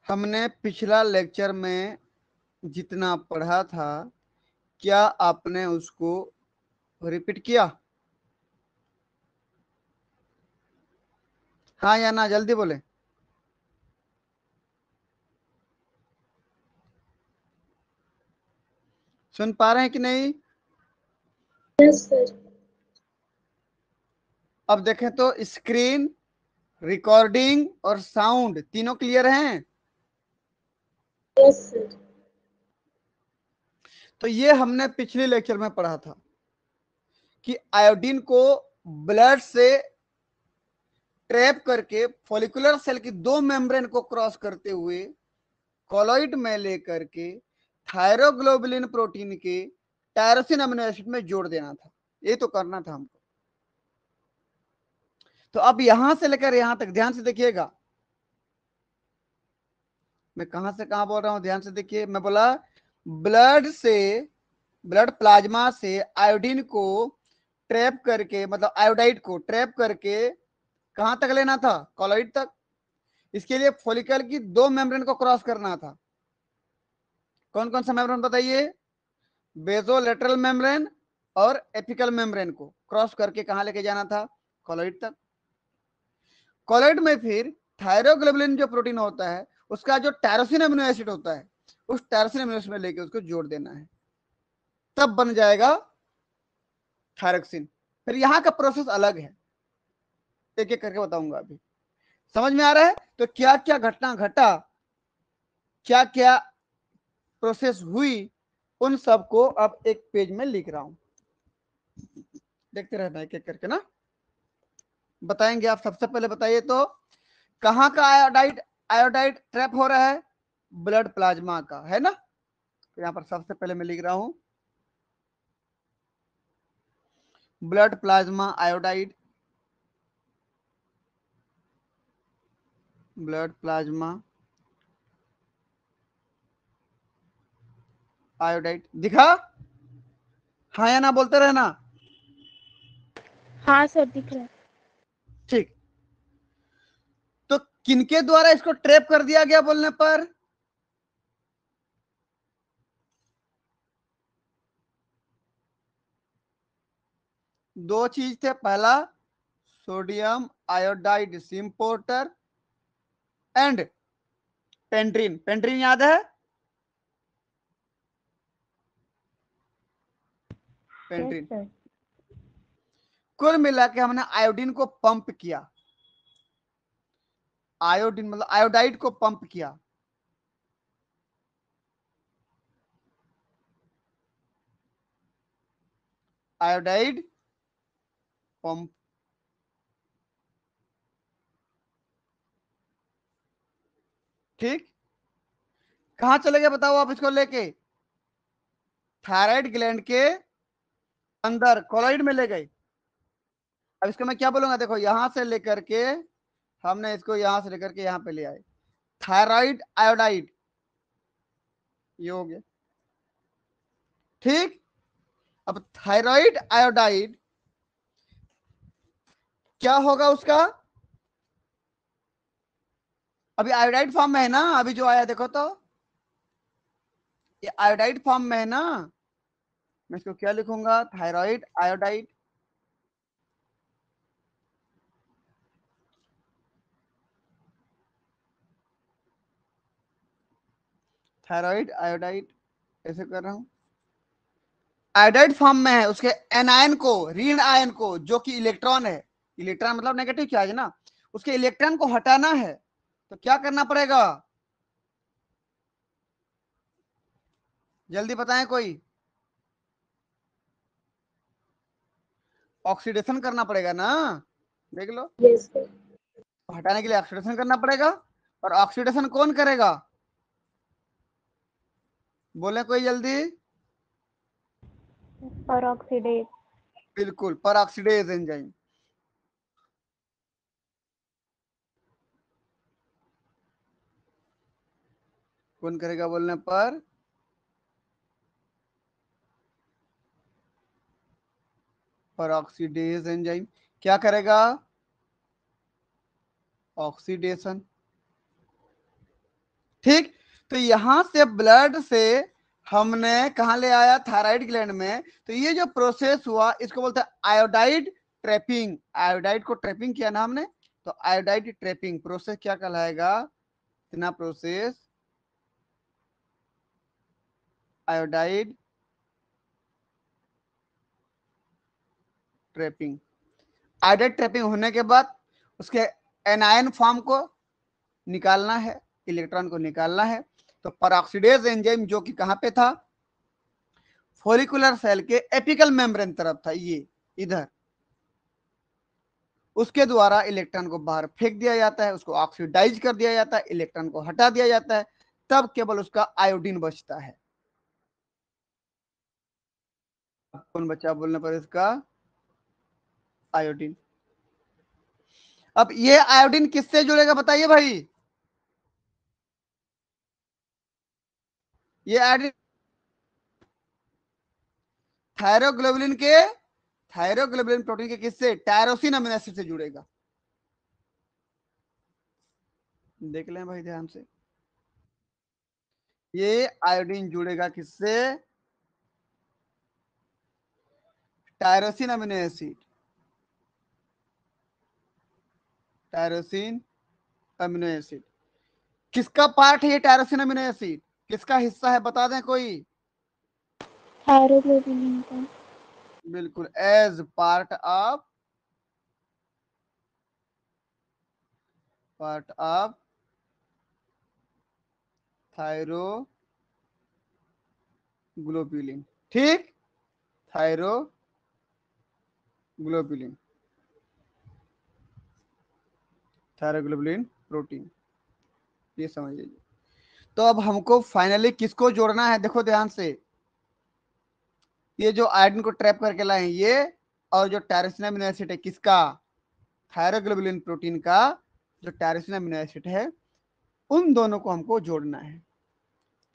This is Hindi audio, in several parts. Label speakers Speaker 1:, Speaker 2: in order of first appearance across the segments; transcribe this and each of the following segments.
Speaker 1: हमने पिछला लेक्चर में जितना पढ़ा था, क्या आपने उसको रिपीट किया? हाँ या ना, जल्दी बोले। सुन पा रहे हैं कि नहीं?
Speaker 2: Yes sir.
Speaker 1: अब देखें तो स्क्रीन, रिकॉर्डिंग और साउंड तीनों क्लियर हैं।
Speaker 2: Yes sir.
Speaker 1: तो ये हमने पिछले लेक्चर में पढ़ा था कि आयोडीन को ब्लड से ट्रैप करके फॉलिकुलर सेल की दो मेम्ब्रेन को क्रॉस करते हुए कॉलॉइड में लेकर के थायरोग्लोबुलिन प्रोटीन के टायरोसिन अमीनो एसिड में जोड़ देना था। ये तो करना था हमको। तो अब यहां से लेकर यहां तक ध्यान से देखिएगा, मैं कहां से कहां बोल रहा हूं, ध्यान से देखिए। मैं बोला ब्लड से, ब्लड प्लाज्मा से आयोडीन को ट्रैप करके, मतलब आयोडाइड को ट्रैप करके कहां तक लेना था? कॉलॉइड तक। इसके लिए फॉलिकल की दो मेम्ब्रेन को क्रॉस करना था। कौन कौन सा मेम्ब्रेन बताइए? बेजोलेटरल मेम्ब्रेन और एपिकल मेम्ब्रेन को क्रॉस करके कहां लेके जाना था? कॉलॉइड तक। कॉलॉइड में फिर थायरोग्लोबुलिन जो प्रोटीन होता है, उसका जो टायरोसिन अमीनो एसिड होता है, उस टायरोसिन अमीनो एसिड में लेके उसको जोड़ देना है, तब बन जाएगा थायरोक्सिन। फिर यहां का प्रोसेस अलग है, एक एक करके बताऊंगा अभी। समझ में आ रहा है? तो क्या क्या घटना घटा, क्या क्या प्रोसेस हुई, उन सबको अब एक पेज में लिख रहा हूं। देखते रहना एक एक करके ना, बताएंगे आप। सबसे पहले बताइए तो, कहां का आयोडाइड आयोडाइड ट्रैप हो रहा है? ब्लड प्लाज्मा का, है ना? तो यहां पर सबसे पहले मैं लिख रहा हूं blood plasma iodide, blood plasma iodide. दिखा? हाँ या ना बोलते रहना।
Speaker 2: हाँ सर, दिख रहा है।
Speaker 1: ठीक। तो किनके द्वारा इसको ट्रैप कर दिया गया बोलने पर? दो चीज थे। पहला सोडियम आयोडाइड सिम्पोर्टर एंड पेंड्रिन। पेंड्रिन याद है?
Speaker 2: यस
Speaker 1: पेंड्रिन।
Speaker 2: सर।
Speaker 1: कुल मिला के हमने आयोडीन को पंप किया, आयोडीन मतलब आयोडाइड को पंप किया। Iodide pump. ठीक। कहां चले गए बताओ आप इसको लेके? थायराइड ग्लैंड के अंदर कॉलॉइड में ले गए। अब इसको मैं क्या बोलूंगा? देखो, यहां से लेकर के हमने इसको यहां से लेकर के यहां पे ले आए, थायराइड आयोडाइड, ये हो गया। ठीक। अब थायराइड आयोडाइड क्या होगा उसका? अभी आयोडाइड फॉर्म में है ना, अभी जो आया देखो तो, ये आयोडाइड फॉर्म में है ना। मैं इसको क्या लिखूंगा? Thyroid iodide. थायराइड आयोडाइड ऐसे कर रहा हूं। आयोडाइड फॉर्म में है, उसके एनायन को, ऋण आयन को, जो कि इलेक्ट्रॉन है, इलेक्ट्रॉन मतलब नेगेटिव चार्ज ना, उसके इलेक्ट्रॉन को हटाना है। तो क्या करना पड़ेगा? जल्दी बताएं कोई। ऑक्सीडेशन करना पड़ेगा ना, देख लो।
Speaker 2: Yes sir.
Speaker 1: तो हटाने के लिए ऑक्सीडेशन करना पड़ेगा। और ऑक्सीडेशन कौन करेगा? बोले कोई जल्दी।
Speaker 2: और ऑक्सीडेज।
Speaker 1: बिल्कुल, पर ऑक्सीडेज एंजाइम। कौन करेगा बोलने पर? पर ऑक्सीडेज एंजाइम क्या करेगा? ऑक्सीडेशन। ठीक, तो यहां से ब्लड से हमने कहा ले आया, थायराइड ग्लैंड में। तो ये जो प्रोसेस हुआ इसको बोलते हैं आयोडाइड ट्रैपिंग। आयोडाइड को ट्रैपिंग किया ना हमने, तो आयोडाइड ट्रैपिंग प्रोसेस क्या कहलाएगा? इतना process iodide trapping. Iodide trapping होने के बाद उसके एनायन फॉर्म को निकालना है, इलेक्ट्रॉन को निकालना है। तो परऑक्सीडेज एंजाइम जो कि कहां पे था? फॉलिकुलर सेल के एपिकल मेम्ब्रेन तरफ था, ये इधर। उसके द्वारा इलेक्ट्रॉन को बाहर फेंक दिया जाता है, उसको ऑक्सीडाइज कर दिया जाता है, इलेक्ट्रॉन को हटा दिया जाता है, तब केवल उसका आयोडीन बचता है। कौन बचा बोलने पर इसका? आयोडीन। अब ये आयोडीन किससे जुड़ेगा बताइए भाई? ये आयोडीन थायरोग्लोबुलिन के, थायरोग्लोबुलिन प्रोटीन के किससे? टायरोसिन अमीनो एसिड से जुड़ेगा। देख लें भाई ध्यान से, ये आयोडीन जुड़ेगा किससे? Tyrosine amino acid. Tyrosine amino acid किसका पार्ट है? ये टायरोसिन अमीनो एसिड किसका हिस्सा है बता दें कोई?
Speaker 2: थायरोग्लोबुलिन का।
Speaker 1: बिल्कुल, एज पार्ट ऑफ थायरोग्लोबुलिन। ठीक, थायरोग्लोबुलिन, थायरोग्लोबुलिन प्रोटीन, ये समझ लीजिए। तो अब हमको फाइनली किसको जोड़ना है? देखो ध्यान से, ये जो आयोडीन को ट्रैप करके लाए हैं ये, और जो टायरोसिन अमीनो एसिड है किसका? थायरोग्लोबुलिन प्रोटीन का जो टायरोसिन अमीनो एसिड है, उन दोनों को हमको जोड़ना है।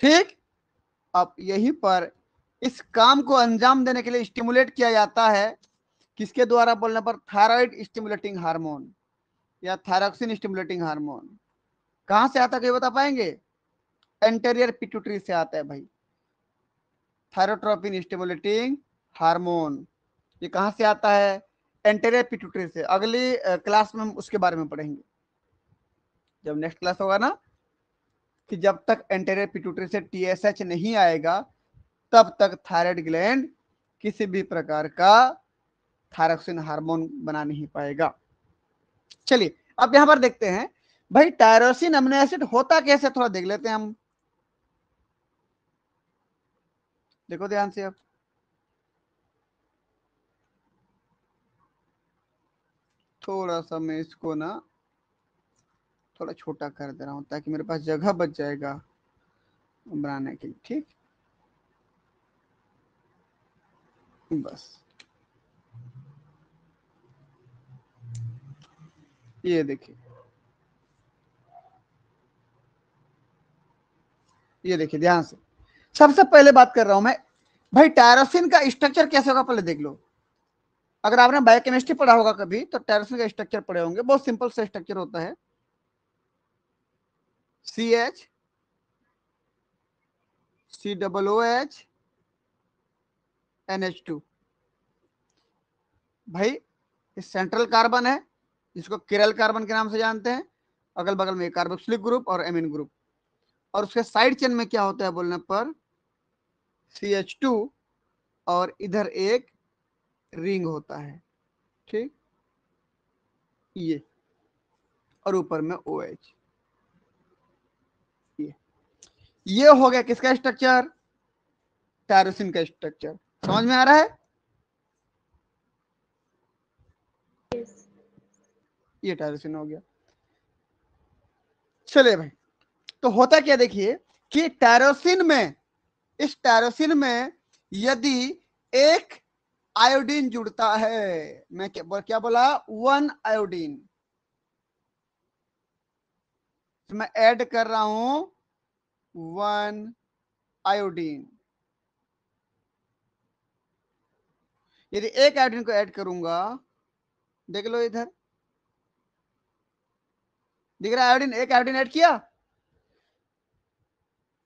Speaker 1: ठीक, अब यहीं पर इस काम को अंजाम देने के लिए स्टिमुलेट किया जाता है, किसके द्वारा बोलने पर? थायराइड स्टिमुलेटिंग हार्मोन या थायरोक्सिन स्टिमुलेटिंग हार्मोन। कहां से आता है बता पाएंगे? एंटेरियर पिट्यूटरी से आता है भाई, थायरोट्रोपिन स्टिमुलेटिंग हार्मोन। ये कहां से आता है? एंटेरियर पिट्यूटरी से। अगली क्लास में हम उसके बारे में पढ़ेंगे, जब नेक्स्ट क्लास होगा ना, कि जब तक एंटेरियर पिट्यूटरी से टीएसएच नहीं आएगा तब तक थायराइड ग्लैंड किसी भी प्रकार का थायरोक्सिन हार्मोन बना नहीं पाएगा। चलिए अब यहां पर देखते हैं भाई टायरोसिन अमीनो एसिड होता कैसे, थोड़ा देख लेते हैं हम। देखो ध्यान से, अब थोड़ा सा मैं इसको ना थोड़ा छोटा कर दे रहा हूं ताकि मेरे पास जगह बच जाएगा बनाने के लिए। ठीक, बस ये देखिए, ये देखिए ध्यान से। सबसे पहले बात कर रहा हूं मैं भाई टायरोसिन का स्ट्रक्चर कैसे होगा, पहले देख लो। अगर आपने बायोकेमिस्ट्री पढ़ा होगा कभी तो टायरोसिन का स्ट्रक्चर पढ़े होंगे, बहुत सिंपल सा स्ट्रक्चर होता है। CH COOH NH2। भाई ये सेंट्रल कार्बन है जिसको किरल कार्बन के नाम से जानते हैं, अगल बगल में कार्बोक्सिलिक ग्रुप और एमीन ग्रुप, और उसके साइड चेन में क्या होता है बोलने पर? CH2, और इधर एक रिंग होता है। ठीक, ये, और ऊपर में OH। ये हो गया किसका स्ट्रक्चर? टायरोसिन का स्ट्रक्चर। समझ में आ रहा है?
Speaker 2: यस।
Speaker 1: ये टायरोसिन हो गया। चलिए भाई, तो होता क्या देखिए कि टायरोसिन में, इस टायरोसिन में यदि एक आयोडीन जुड़ता है, मैं क्या बोला? 1 आयोडीन, तो मैं ऐड कर रहा हूं 1 आयोडीन। यदि एक आयोडीन को ऐड करूंगा, देख लो इधर दिख रहा है आयोडीन, एक आयोडीन ऐड किया,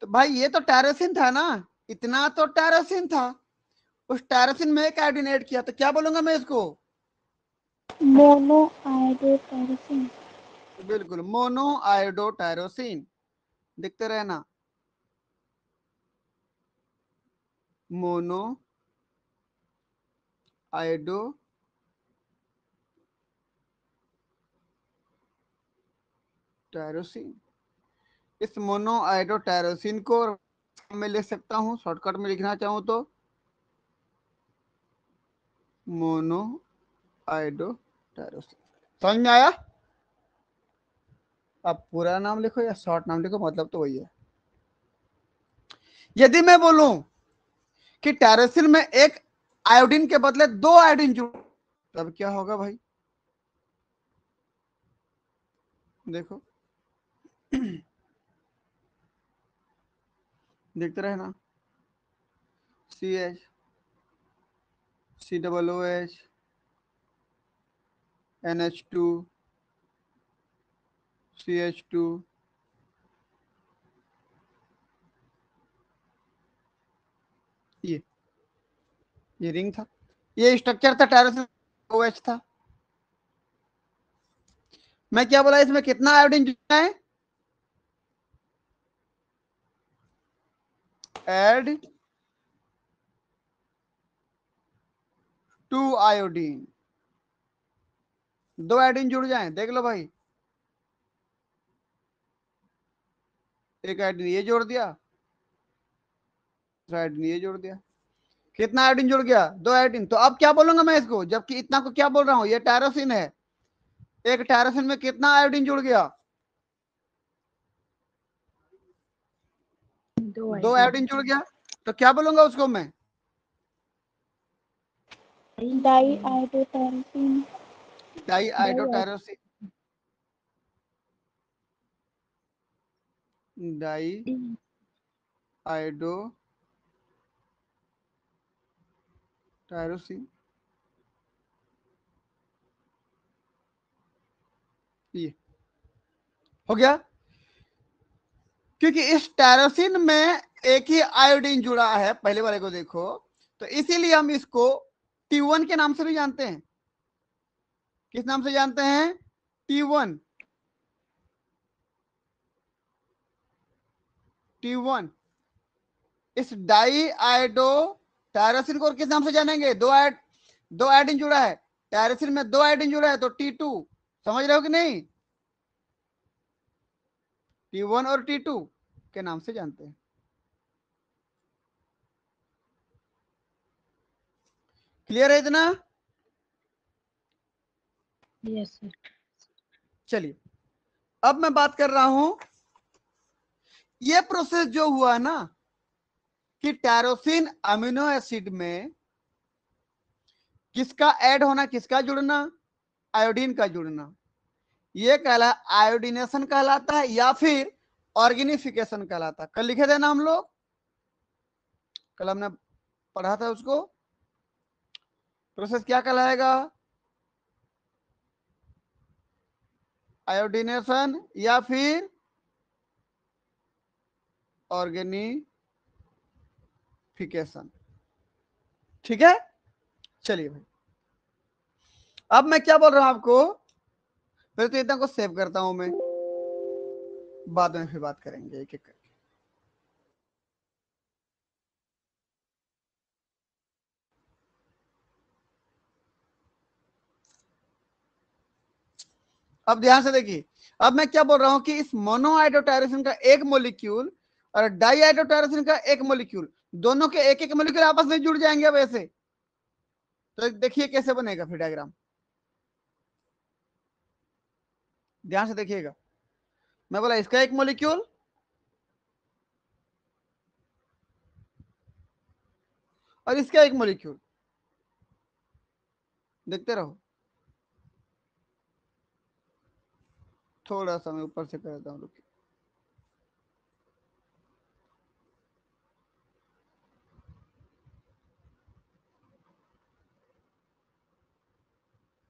Speaker 1: तो भाई ये तो टैरोसिन था ना, इतना तो टैरोसिन था, उस टैरोसिन में एक आयोडीन ऐड किया, तो क्या बोलूंगा मैं इसको?
Speaker 2: मोनो आयोडोटायरोसिन।
Speaker 1: बिल्कुल, मोनो आयोडोटायरोसिन। देखते रहना, मोनो आयोडो टायरोसिन। इस मोनो आयोडोटायरोसिन को मैं लिख सकता हूं, शॉर्टकट में लिखना चाहूं तो मोनो आयोडोटायरोसिन। समझ में आया? अब पूरा नाम लिखो या शॉर्ट नाम लिखो, मतलब तो वही है। यदि मैं बोलूं कि टैरोसिन में एक आयोडीन के बदले दो आयोडीन जुड़, तब क्या होगा भाई? देखो देखते रहना, CH COOH NH2 CH2, ये रिंग था, ये स्ट्रक्चर था टैरोसिन, OH था। मैं क्या बोला, इसमें कितना आयोडीन जुड़ा है? एड 2 आयोडीन, दो आयोडीन जुड़ जाए, देख लो भाई, एक आयोडीन ये जोड़ दिया, दूसरा आयोडीन ये जोड़ दिया, कितना आयोडीन जुड़ गया? दो आयोडीन। तो अब क्या बोलूंगा मैं इसको, जबकि इतना को क्या बोल रहा हूं, ये टैरोसिन है, एक टैरोसिन में कितना आयोडीन जुड़ गया? दो आयोडीन जुड़ गया, तो क्या बोलूंगा उसको मैं?
Speaker 2: डाई आयोडोटायरोसिन।
Speaker 1: डाई आयोडोटायरोसिन, डाई आयोडोटायरोसिन, ये हो गया, क्योंकि इस टैरोसिन में एक ही आयोडीन जुड़ा है, पहले वाले को देखो, तो इसीलिए हम इसको T1 के नाम से भी जानते हैं। किस नाम से जानते हैं? T1। T1। इस डाई आयोडो टायरोसिन को और किस नाम से जानेंगे? दो आयोडीन जुड़ा है, टायरोसिन में दो आयोडीन जुड़ा है, तो T2। समझ रहे हो कि नहीं? T1 और T2 के नाम से जानते हैं। क्लियर है इतना?
Speaker 2: Yes sir.
Speaker 1: चलिए, अब मैं बात कर रहा हूं, ये प्रोसेस जो हुआ ना कि टायरोसिन अमीनो एसिड में किसका ऐड होना, किसका जुड़ना? आयोडीन का जुड़ना, ये कहला आयोडीनेशन कहलाता है या फिर ऑर्गेनिफिकेशन कहलाता है। कल लिखे थे ना हम लोग, कल हमने पढ़ा था उसको, प्रोसेस क्या कहलाएगा? आयोडीनेशन या फिर ऑर्गेनिफिकेशन। ठीक है, चलिए भाई, अब मैं क्या बोल रहा हूं आपको, फिर तो इतना को सेव करता हूं मैं, बाद में फिर बात करेंगे एक एक करके। अब ध्यान से देखिए, अब मैं क्या बोल रहा हूं कि इस मोनोहाइड्रोटायरोसिन का एक मोलिक्यूल और डाईहाइड्रोटायरोसिन का एक मोलिक्यूल, दोनों के एक एक मोलिक्यूल आपस में जुड़ जाएंगे। अब ऐसे तो देखिए कैसे बनेगा फिर डायग्राम, ध्यान से देखिएगा। मैं बोला इसका एक मोलिक्यूल और इसका एक मोलिक्यूल, देखते रहो, थोड़ा सा मैं ऊपर से कर देता हूं,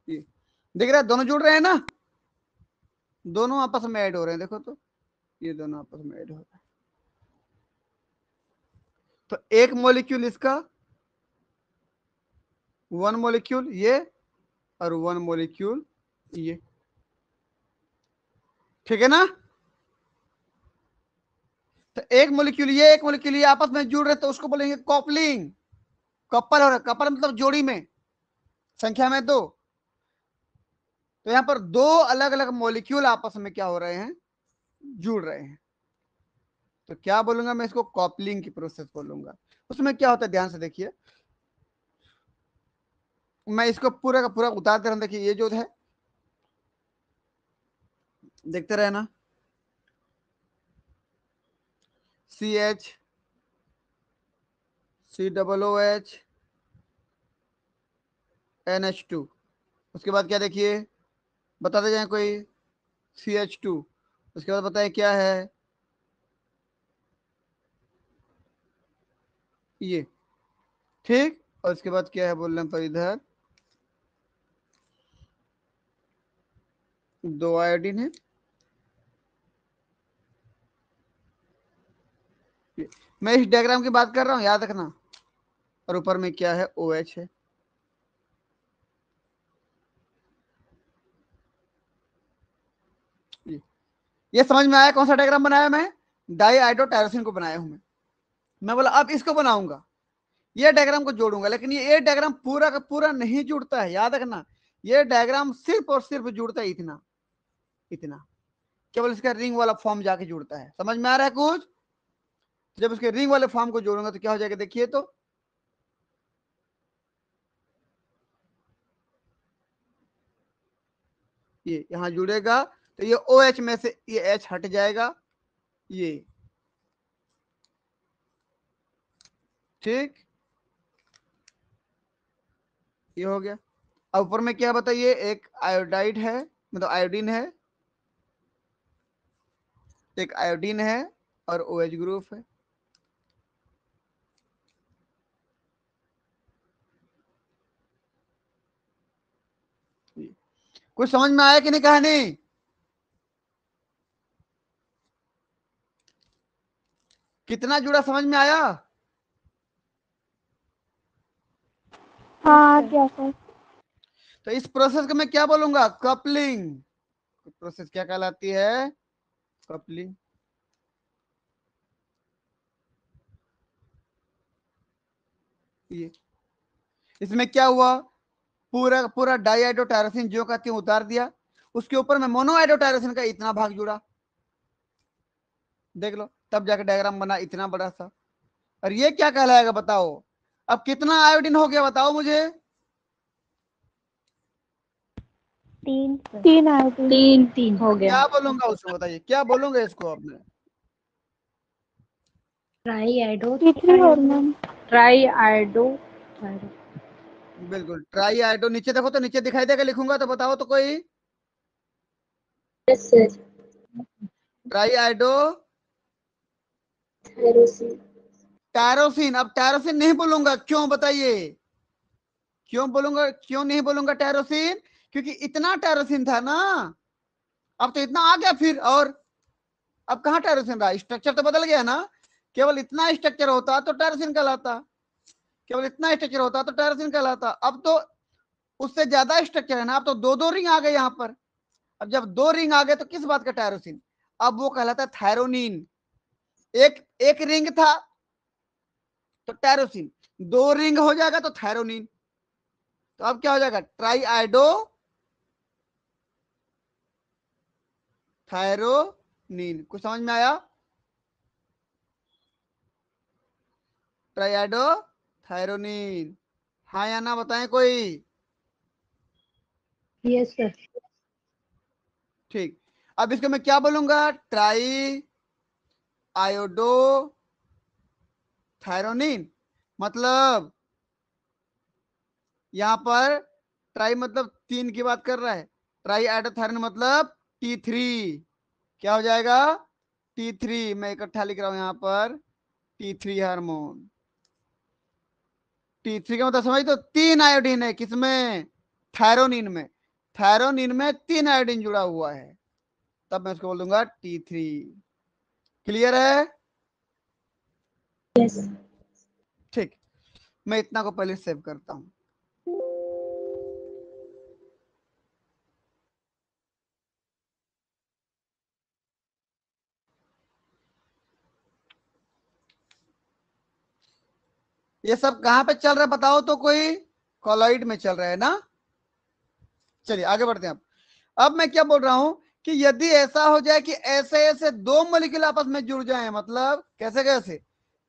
Speaker 1: ये देख रहा है, दोनों जुड़ रहे हैं ना, दोनों आपस में ऐड हो रहे हैं, देखो तो ये दोनों आपस में ऐड हो रहे हैं। तो एक मॉलिक्यूल इसका, 1 मॉलिक्यूल ये, और 1 मॉलिक्यूल ये, ठीक है ना। तो एक मॉलिक्यूल ये, एक मॉलिक्यूल ये आपस में जुड़ रहे तो उसको बोलेंगे कॉपलिंग। कपल हो रहा है, कपल मतलब जोड़ी में, संख्या में 2। तो यहां पर 2 अलग अलग मॉलिक्यूल आपस में क्या हो रहे हैं, जुड़ रहे हैं। तो क्या बोलूंगा मैं इसको, कॉपलिंग की प्रोसेस बोलूंगा। उसमें क्या होता है ध्यान से देखिए, मैं इसको पूरा का पूरा उतार दे रहा हूं। देखिए ये जो है, देखते रहना, CH COOH NH2। उसके बाद क्या देखिए, बताते जाए कोई, CH2। उसके बाद बताए क्या है, ये, ठीक। और उसके बाद क्या है बोल रहे हैं पर इधर 2 आयोडीन है। मैं इस डायग्राम की बात कर रहा हूं, याद रखना। और ऊपर में क्या है, OH है। ये समझ में आया कौन सा डायग्राम बनाया मैं, डाई आइडो टायरोसिन को बनाया हूं मैं बोला अब इसको बनाऊंगा, ये डायग्राम को जोड़ूंगा। लेकिन ये डायग्राम पूरा का पूरा नहीं जुड़ता है, याद रखना। ये डायग्राम सिर्फ और सिर्फ जुड़ता है इतना इतना, केवल इसका रिंग वाला फॉर्म जाके जुड़ता है। समझ में आ रहा है कुछ। जब उसके रिंग वाले फॉर्म को जोड़ूंगा तो क्या हो जाएगा, देखिए तो ये यहां जुड़ेगा, तो ये OH में से ये H हट जाएगा, ये, ठीक, ये हो गया। अब ऊपर में क्या बताइए, एक आयोडाइड है, मतलब आयोडीन है, एक आयोडीन है, और OH ग्रुप है। कुछ समझ में आया कि नहीं कहानी, कितना जुड़ा समझ में आया।
Speaker 2: हाँ क्या सर।
Speaker 1: तो इस प्रोसेस को मैं क्या बोलूंगा, कपलिंग। प्रोसेस क्या कहलाती है, कपलिंग। ये इसमें क्या हुआ, पूरा पूरा डाईआइडो टायरोसिन जो कहते हैं उतार दिया, उसके ऊपर में मोनोआइडो टायरोसिन का इतना भाग जुड़ा, देख लो, तब जाकर डायग्राम बना इतना बड़ा सा। और ये क्या कहलाएगा बताओ, अब कितना आयोडीन हो गया बताओ मुझे,
Speaker 2: 3 3 आए थे।
Speaker 3: 3 हो गया।
Speaker 1: क्या बोलूंगा उसको, बताइए क्या बोलूंगा इसको अब मैं।
Speaker 3: ट्राई आइडो
Speaker 2: तीसरी और मैम।
Speaker 3: ट्राई आइडो
Speaker 1: बिल्कुल, ट्राई आयोडो, नीचे देखो तो नीचे दिखाई देगा, लिखूंगा तो बताओ तो कोई,
Speaker 3: yes sir.
Speaker 1: Try iodo tyrosine. अब टायरोसिन नहीं बोलूंगा, क्यों बताइए, क्यों बोलूंगा, क्यों नहीं बोलूंगा टायरोसिन, क्योंकि इतना टायरोसिन था ना, अब तो इतना आ गया फिर, और अब कहाँ टायरोसिन रहा, स्ट्रक्चर तो बदल गया ना। केवल इतना स्ट्रक्चर होता तो टायरोसिन कहलाता, केवल इतना स्ट्रक्चर होता तो टायरोसिन कहलाता। अब तो उससे ज्यादा स्ट्रक्चर है ना, अब तो 2 रिंग आ गए यहाँ पर। अब जब 2 रिंग आ गए तो किस बात का टायरोसिन, अब वो कहलाता है थायरोनिन। एक एक रिंग था तो टायरोसिन, 2 रिंग हो जाएगा तो थायरोनिन। तो अब क्या हो जाएगा, ट्राई आइडो थायरोनिन। कुछ समझ में आया, ट्राइएडो थायरोनिन, हाँ या ना बताएं कोई।
Speaker 3: Yes sir.
Speaker 1: ठीक, अब इसको मैं क्या बोलूंगा, ट्राई आयोडो थायरोनिन। मतलब यहां पर ट्राई मतलब 3 की बात कर रहा है, ट्राई आयोडोथायरोनिन मतलब T3। क्या हो जाएगा, T3। मैं इकट्ठा लिख रहा हूं यहां पर, T3 हार्मोन। T3 का मतलब समझ, तो 3 आयोडीन है किसमें, थायरोनिन में। थायरोनिन में 3 आयोडीन जुड़ा हुआ है, तब मैं उसको बोल दूंगा T3। क्लियर है,
Speaker 3: यस
Speaker 1: मैं इतना को पहले सेव करता हूं। ये सब कहां पे चल रहा है बताओ तो, कोई कॉलॉइड में चल रहा है ना। चलिए आगे बढ़ते हैं। अब मैं क्या बोल रहा हूं कि यदि ऐसा हो जाए कि ऐसे ऐसे दो मॉलिक्यूल आपस में जुड़ जाएं, मतलब कैसे कैसे,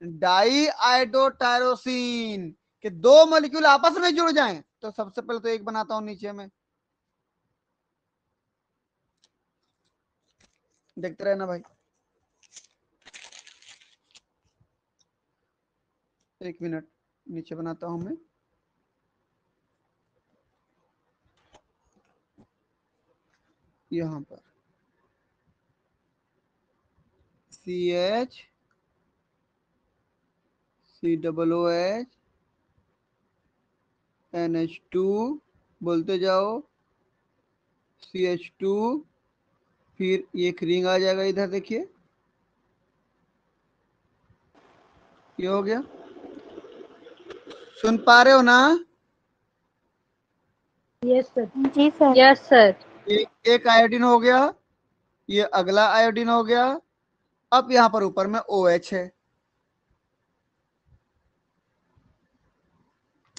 Speaker 1: डाई आइडोटायरोसिन के दो मॉलिक्यूल आपस में जुड़ जाएं, तो सबसे पहले तो एक बनाता हूं नीचे में, देखते रहना भाई। एक मिनट, नीचे बनाता हूं मैं। यहां पर CH COOH NH2 बोलते जाओ, CH2, फिर एक रिंग आ जाएगा इधर, देखिए ये हो गया। सुन पा रहे हो ना।
Speaker 3: Yes sir.
Speaker 2: जी सर।
Speaker 3: Yes sir.
Speaker 1: एक आयोडीन हो गया, ये अगला आयोडीन हो गया। अब यहां पर ऊपर में OH है।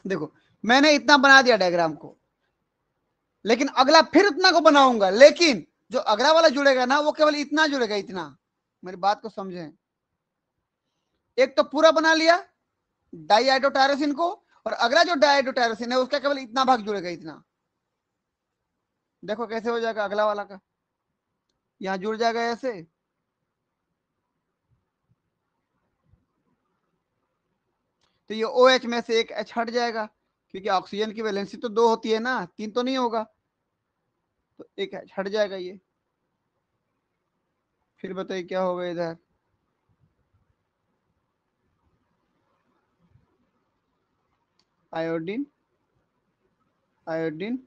Speaker 1: देखो मैंने इतना बना दिया डायग्राम को, लेकिन अगला फिर उतना को बनाऊंगा, लेकिन जो अगला वाला जुड़ेगा ना वो केवल इतना जुड़ेगा, इतना। मेरी बात को समझें। एक तो पूरा बना लिया डाइआइडोटायरोसिन को, और अगला जो डाइआइडोटायरोसिन है उसका केवल इतना भाग जुड़ेगा, इतना। देखो कैसे हो जाएगा अगला वाला का, यहां जुड़ जाएगा ऐसे। तो ये OH में से एक H हट जाएगा, क्योंकि ऑक्सीजन की वैलेंसी तो 2 होती है ना, 3 तो नहीं होगा, तो एक H हट जाएगा ये। फिर बताइए क्या होगा इधर, आयोडीन, आयोडीन,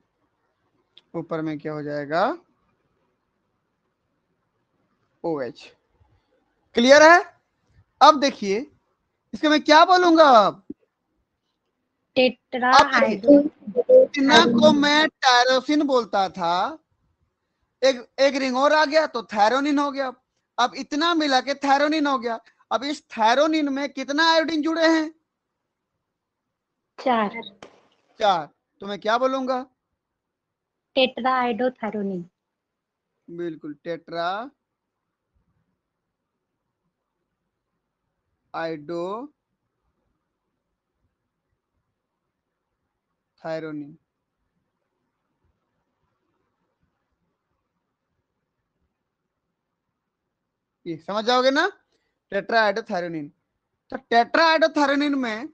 Speaker 1: ऊपर में क्या हो जाएगा, OH। क्लियर है। अब देखिए इसको मैं क्या बोलूंगा अब।
Speaker 3: टेट्रा
Speaker 1: अब
Speaker 3: आइडो
Speaker 1: देखिए इतना को मैं टायरोसिन बोलता था, एक एक रिंग और आ गया तो थैरोनिन हो गया। अब इतना मिला के थैरोनिन हो गया। अब इस थैरोनिन में कितना आयोडीन जुड़े हैं,
Speaker 3: 4
Speaker 1: 4। तो मैं क्या बोलूंगा,
Speaker 3: टेट्रा आइडोथैरोनिन।
Speaker 1: बिल्कुल, टेट्रा आइडो थायरोनिन। ये समझ जाओगे ना, टेट्रा आइडोथायरोनिन। तो टेट्रा आइडोथायरोनिन में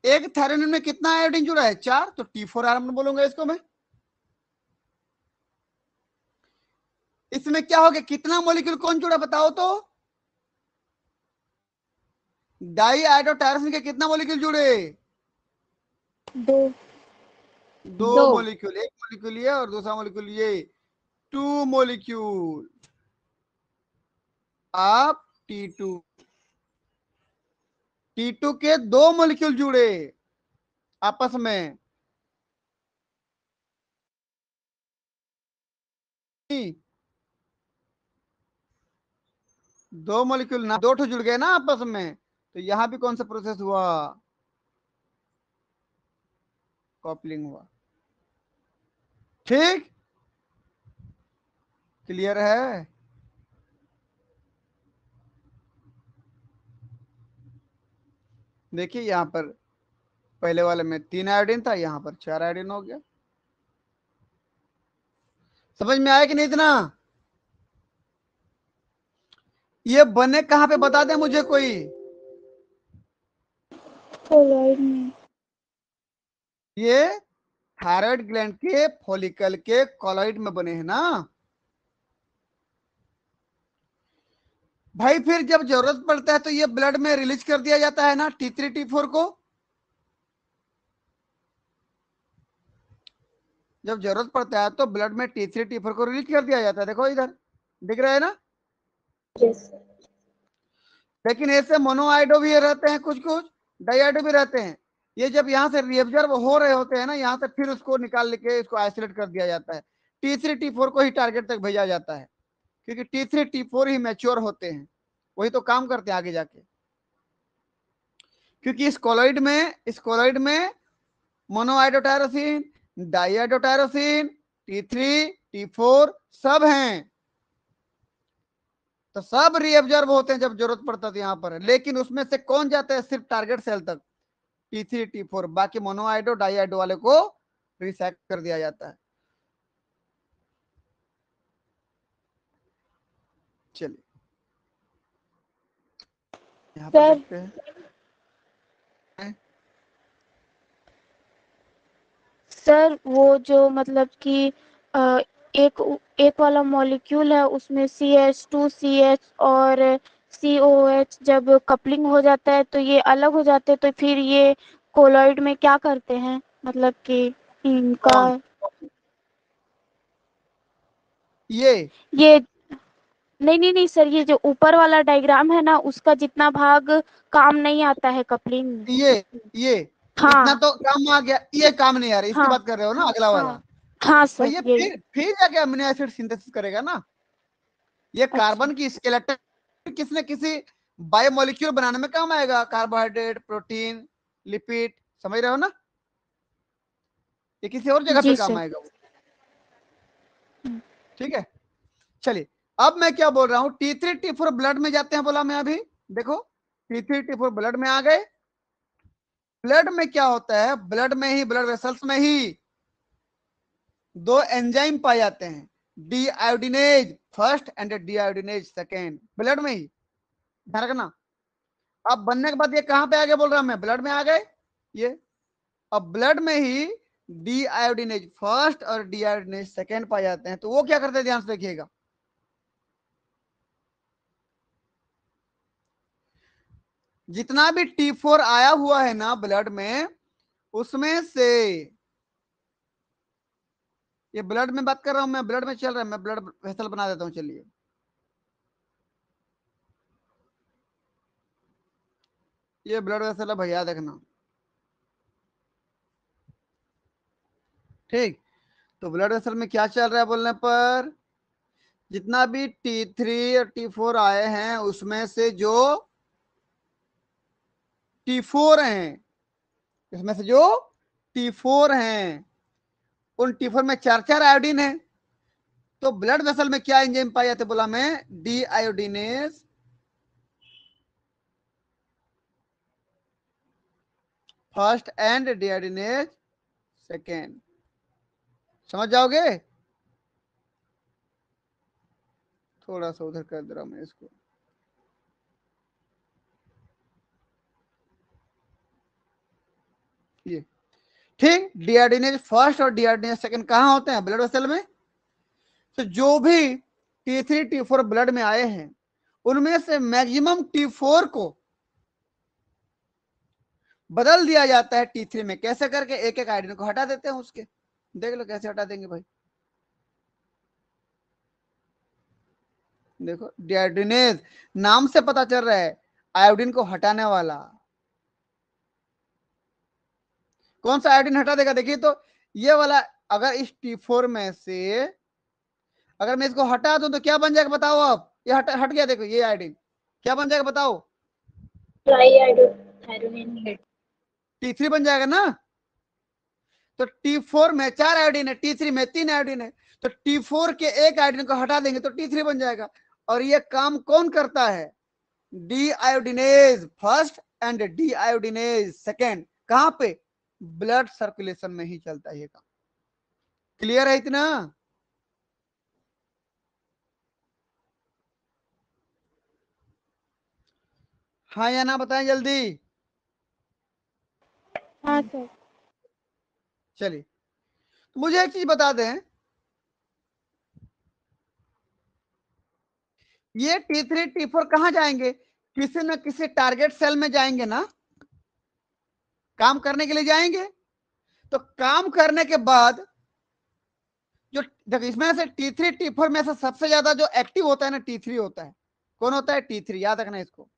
Speaker 1: एक थायरोनिन में कितना आयोडीन जुड़ा है, 4, तो T4 आर्म बोलूंगा इसको मैं। इसमें क्या हो गया, कितना मॉलिक्यूल कौन जुड़ा बताओ तो, डाई आइडोटायरोसिन के कितना मॉलिक्यूल जुड़े,
Speaker 2: 2।
Speaker 1: 2
Speaker 3: 2
Speaker 1: मॉलिक्यूल, एक मॉलिक्यूल ये और दूसरा मॉलिक्यूल ये, 2 मॉलिक्यूल। आप T2, T2 के 2 मॉलिक्यूल जुड़े आपस में, 2 मॉलिक्यूल ना, 2 जुड़ गए ना आपस में। तो यहां भी कौन सा प्रोसेस हुआ, कॉपलिंग हुआ। ठीक, क्लियर है। देखिए यहां पर पहले वाले में 3 आयोडीन था, यहां पर 4 आयोडीन हो गया। समझ में आया कि नहीं इतना। ये बने कहां पे बता दे मुझे कोई,
Speaker 2: कॉलॉइड में।
Speaker 1: ये थायराइड ग्लैंड के फॉलिकल के कॉलॉइड में बने हैं ना भाई। फिर जब जरूरत पड़ता है तो ये ब्लड में रिलीज कर दिया जाता है ना, T3 T4 को। जब जरूरत पड़ता है तो ब्लड में T3 T4 को रिलीज कर दिया जाता है, देखो इधर दिख रहा है ना।
Speaker 3: यस।
Speaker 1: लेकिन ऐसे मोनोआइडो भी रहते हैं, कुछ कुछ डाइआइडो भी रहते हैं। ये जब यहाँ से रीअब्जर्व हो रहे होते हैं ना, यहाँ से फिर उसको निकाल के इसको आइसोलेट कर दिया जाता है। T3 T4 को ही टारगेट तक भेजा जाता है, क्योंकि T3 T4 ही मैच्योर होते हैं, वही तो काम करते हैं आगे जाके। क्योंकि इस कोलॉइड में मोनोआइडोटायरोसिन, डाइआइडोटायरोसिन, T3 T4 सब हैं, तो सब रीअब्जर्व होते हैं जब जरूरत पड़ता है यहाँ पर। लेकिन उसमें से कौन जाता है सिर्फ टारगेट सेल तक, T3 T4, बाकी मोनोआइडो डाइआइडो वाले को रिसेक्ट कर दिया जाता है। चलिए यहाँ पर
Speaker 2: सर
Speaker 1: देखते हैं।
Speaker 2: सर वो जो मतलब कि अ, एक एक वाला मॉलिक्यूल है, उसमें CH2CH और COH जब कपलिंग हो जाता है तो ये अलग हो जाते हैं, तो फिर ये कोलॉइड में क्या करते हैं, मतलब कि इनका
Speaker 1: कौन ये
Speaker 2: नहीं नहीं नहीं सर, ये जो ऊपर वाला डायग्राम है ना, उसका जितना भाग काम नहीं आता है कपलिंग में।
Speaker 1: ये ये इतना
Speaker 2: हाँ
Speaker 1: तो काम आ गया, ये काम नहीं आ रहा, इसकी
Speaker 2: हाँ
Speaker 1: बात कर रहे हो ना, अगला वाला।
Speaker 2: हाँ हाँ
Speaker 1: तो
Speaker 2: सर,
Speaker 1: ये
Speaker 2: यही।
Speaker 1: फिर जाके अमीनो एसिड सिंथेसिस करेगा ना। ये
Speaker 2: अच्छा
Speaker 1: कार्बन की स्केलेटन किसी न किसी बायोमोलिक्यूल बनाने में काम आएगा, कार्बोहाइड्रेट, प्रोटीन, लिपिड, समझ रहे हो ना, ये किसी और जगह पे
Speaker 2: जी
Speaker 1: काम
Speaker 2: सर।
Speaker 1: आएगा वो। ठीक है, चलिए अब मैं क्या बोल रहा हूं, T3 T4 ब्लड में जाते हैं, बोला मैं अभी। देखो T3 T4 ब्लड में आ गए। ब्लड में क्या होता है, ब्लड में ही, ब्लड वेसल्स में ही दो एंजाइम पाए जाते हैं, डीआयोडीनेज फर्स्ट एंड डीआयोडीनेज सेकेंड, ब्लड में ही, ध्यान रखना। अब बनने के बाद ये कहां पे आ गए बोल रहा हूं मैं, ब्लड में आ गए ये। अब ब्लड में ही डीआयोडीनेज फर्स्ट और डीआयोडीनेज सेकेंड पाए जाते हैं, तो वो क्या करते हैं, ध्यान से देखिएगा। जितना भी T4 आया हुआ है ना ब्लड में, उसमें से, ये ब्लड में बात कर रहा हूं मैं, ब्लड में चल रहा है, मैं ब्लड वेसल बना देता हूं, चलिए। ये ब्लड वेसल है भैया, देखना। ठीक, तो ब्लड वेसल में क्या चल रहा है बोलने पर, जितना भी T3 और T4 आए हैं, उसमें से जो T4 हैं, इसमें से जो T4 हैं, उन T4 में 4 आयोडीन है। तो ब्लड वेसल में क्या एंजाइम पाए जाते, बोला मैं, deiodinase first and deiodinase second. समझ जाओगे, थोड़ा सा उधर कर दे रहा हूं मैं इसको। ये ठीक, डीआरडीनेज फर्स्ट और डीआरडीनेज सेकेंड कहां होते हैं, ब्लड वेसल में। तो जो भी T3 T4 ब्लड में आए हैं, उनमें से मैक्सिमम T4 को बदल दिया जाता है T3 में। कैसे करके, एक एक आयोडीन को हटा देते हैं उसके, देख लो कैसे हटा देंगे भाई। देखो डीआयोडीनेज, नाम से पता चल रहा है आयोडीन को हटाने वाला। कौन सा आयोडीन हटा देगा, देखिए तो ये वाला। अगर इस T4 में से अगर मैं इसको हटा दूं तो क्या बन जाएगा बताओ आप, ये हट गया, देखो ये आयोडीन क्या बन जाएगा बताओ,
Speaker 3: ट्राईआयोडोथायोनिन।
Speaker 1: T3 बन जाएगा ना। तो T4 में 4 आयोडीन है, T3 में 3 आयोडीन है, तो T4 के एक आयोडीन को हटा देंगे तो T3 बन जाएगा। और ये काम कौन करता है, deiodinase first and deiodinase second, कहां पे, ब्लड सर्कुलेशन में ही चलता है ये काम। क्लियर है इतना। हाँ या ना बताएं जल्दी।
Speaker 2: हाँ सर।
Speaker 1: चलिए, तो मुझे एक चीज बता दें, ये T3 T4 कहां जाएंगे, किसी न किसी टारगेट सेल में जाएंगे ना, काम करने के लिए जाएंगे। तो काम करने के बाद जो, देखो इसमें से T3 T4 में से सबसे ज्यादा जो एक्टिव होता है ना, T3 होता है। कौन होता है, T3, याद रखना इसको।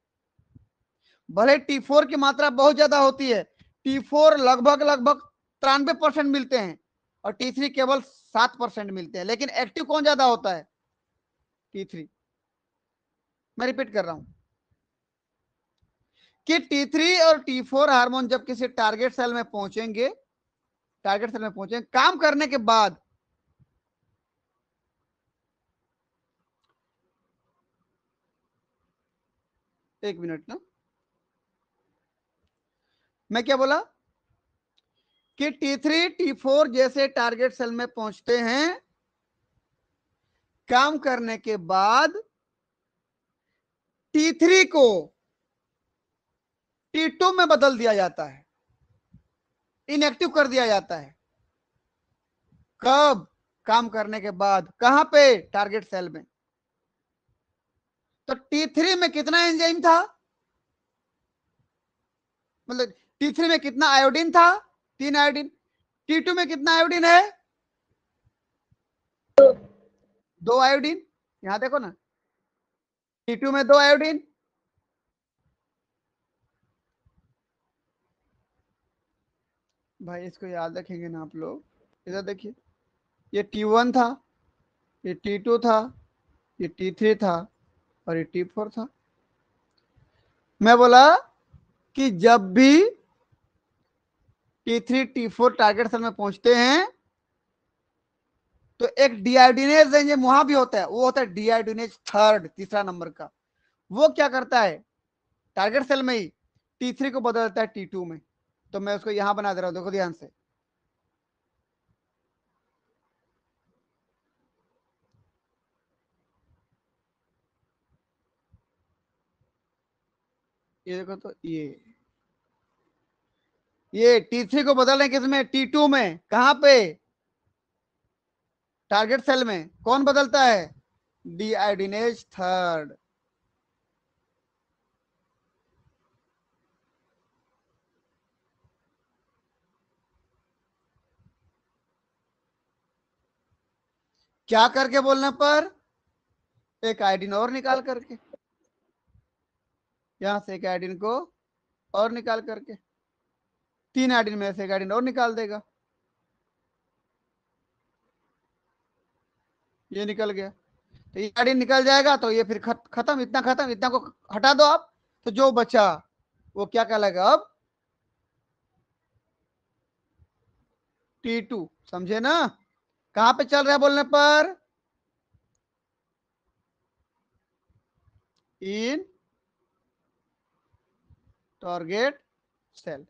Speaker 1: भले T4 की मात्रा बहुत ज्यादा होती है, T4 लगभग लगभग 93% मिलते हैं और T3 केवल 7% मिलते हैं, लेकिन एक्टिव कौन ज्यादा होता है? T3। मैं रिपीट कर रहा हूं कि T3 और T4 हार्मोन जब किसी टारगेट सेल में पहुंचेंगे, काम करने के बाद एक मिनट ना, मैं क्या बोला कि T3 T4 जैसे टारगेट सेल में पहुंचते हैं, काम करने के बाद T3 को T2 में बदल दिया जाता है, इनएक्टिव कर दिया जाता है। कब? काम करने के बाद। कहां पे? टारगेट सेल में। तो T3 में कितना एंजाइम था, मतलब T3 में कितना आयोडीन था? 3 आयोडीन। T2 में कितना आयोडीन है? 2 आयोडीन। यहां देखो ना, T2 में 2 आयोडीन। भाई इसको याद रखेंगे ना आप लोग। इधर देखिए, ये T1 था, ये T2 था, ये T3 था और ये T4 था। मैं बोला कि जब भी T3 T4 टारगेट सेल में पहुंचते हैं तो एक डीआयोडीनेज एंजाइम वहां भी होता है, वो होता है डीआयोडीनेज थर्ड, तीसरा नंबर का। वो क्या करता है? टारगेट सेल में ही T3 को बदल देता है T2 में। तो मैं उसको यहां बना दे रहा हूं, देखो ध्यान से। ये देखो, तो ये T3 को बदल रहे हैं किसमें? T2 में। कहां पे? टारगेट सेल में। कौन बदलता है? डीआयोडीनेज थर्ड। क्या करके बोलने पर? एक आयोडीन और निकाल करके, यहां से एक आयोडीन को और निकाल करके, 3 आयोडीन में से एक आयोडीन और निकाल देगा। ये निकल गया, तो ये आयोडीन निकल जाएगा, तो ये फिर खत्म, इतना खत्म, इतना को हटा दो आप, तो जो बचा वो क्या कहलाएगा अब? T2। समझे ना? कहां पे चल रहा है बोलने पर? In target cell.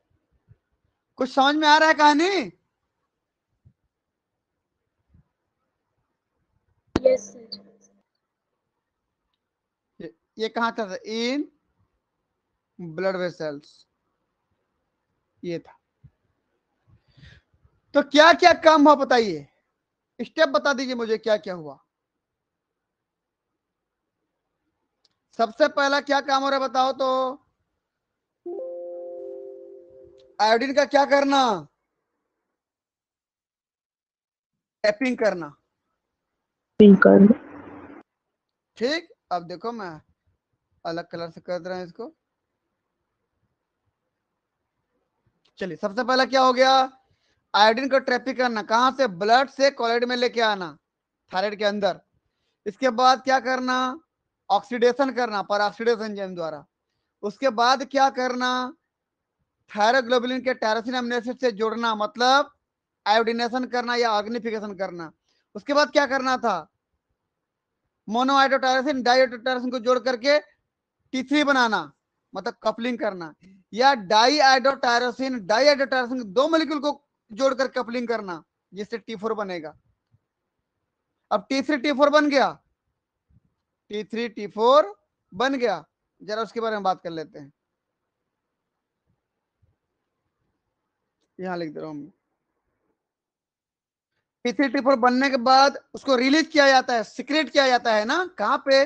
Speaker 1: कुछ समझ में आ रहा है कहानी?
Speaker 2: Yes sir.
Speaker 1: ये कहां था? इन ब्लड वेसल्स, ये था। तो क्या क्या काम हुआ बताइए, स्टेप बता दीजिए मुझे, क्या क्या हुआ। सबसे पहला क्या काम हो रहा है बताओ तो? आयोडीन का क्या करना? टैपिंग करना।
Speaker 4: कर
Speaker 1: ठीक, अब देखो मैं अलग कलर से कर दे रहा हूं इसको। चलिए, सबसे पहला क्या हो गया? आयोडीन को ट्रैफिक करना। कहां से? ब्लड से कॉलेड में लेके आना, थायराइड के अंदर। इसके बाद क्या करना? ऑक्सीडेशन करना पर ऑक्सीडेशन एंजाइम द्वारा। उसके बाद क्या करना? थायरोग्लोबुलिन के टायरोसिन अमीनो एसिड से जोड़ना, मतलब आयोडीनेशन करना या ऑर्गेनिफिकेशन करना। उसके बाद क्या करना था? मोनोआइडोटायरोसिन डाइआइडोटायरोसिन को जोड़ करके T3 बनाना, मतलब कपलिंग करना, या डाइआइडोटायरोसिन दो मॉलिक्यूल को जोड़कर कपलिंग करना, जिससे T4 बनेगा। अब T3 T4 बन गया, T3 T4 बन गया। जरा उसके बारे में बात कर लेते हैं। यहां लिख दे रहा हूं मैं। T3 T4 बनने के बाद उसको रिलीज किया जाता है, सिक्रेट किया जाता है ना, कहां पे?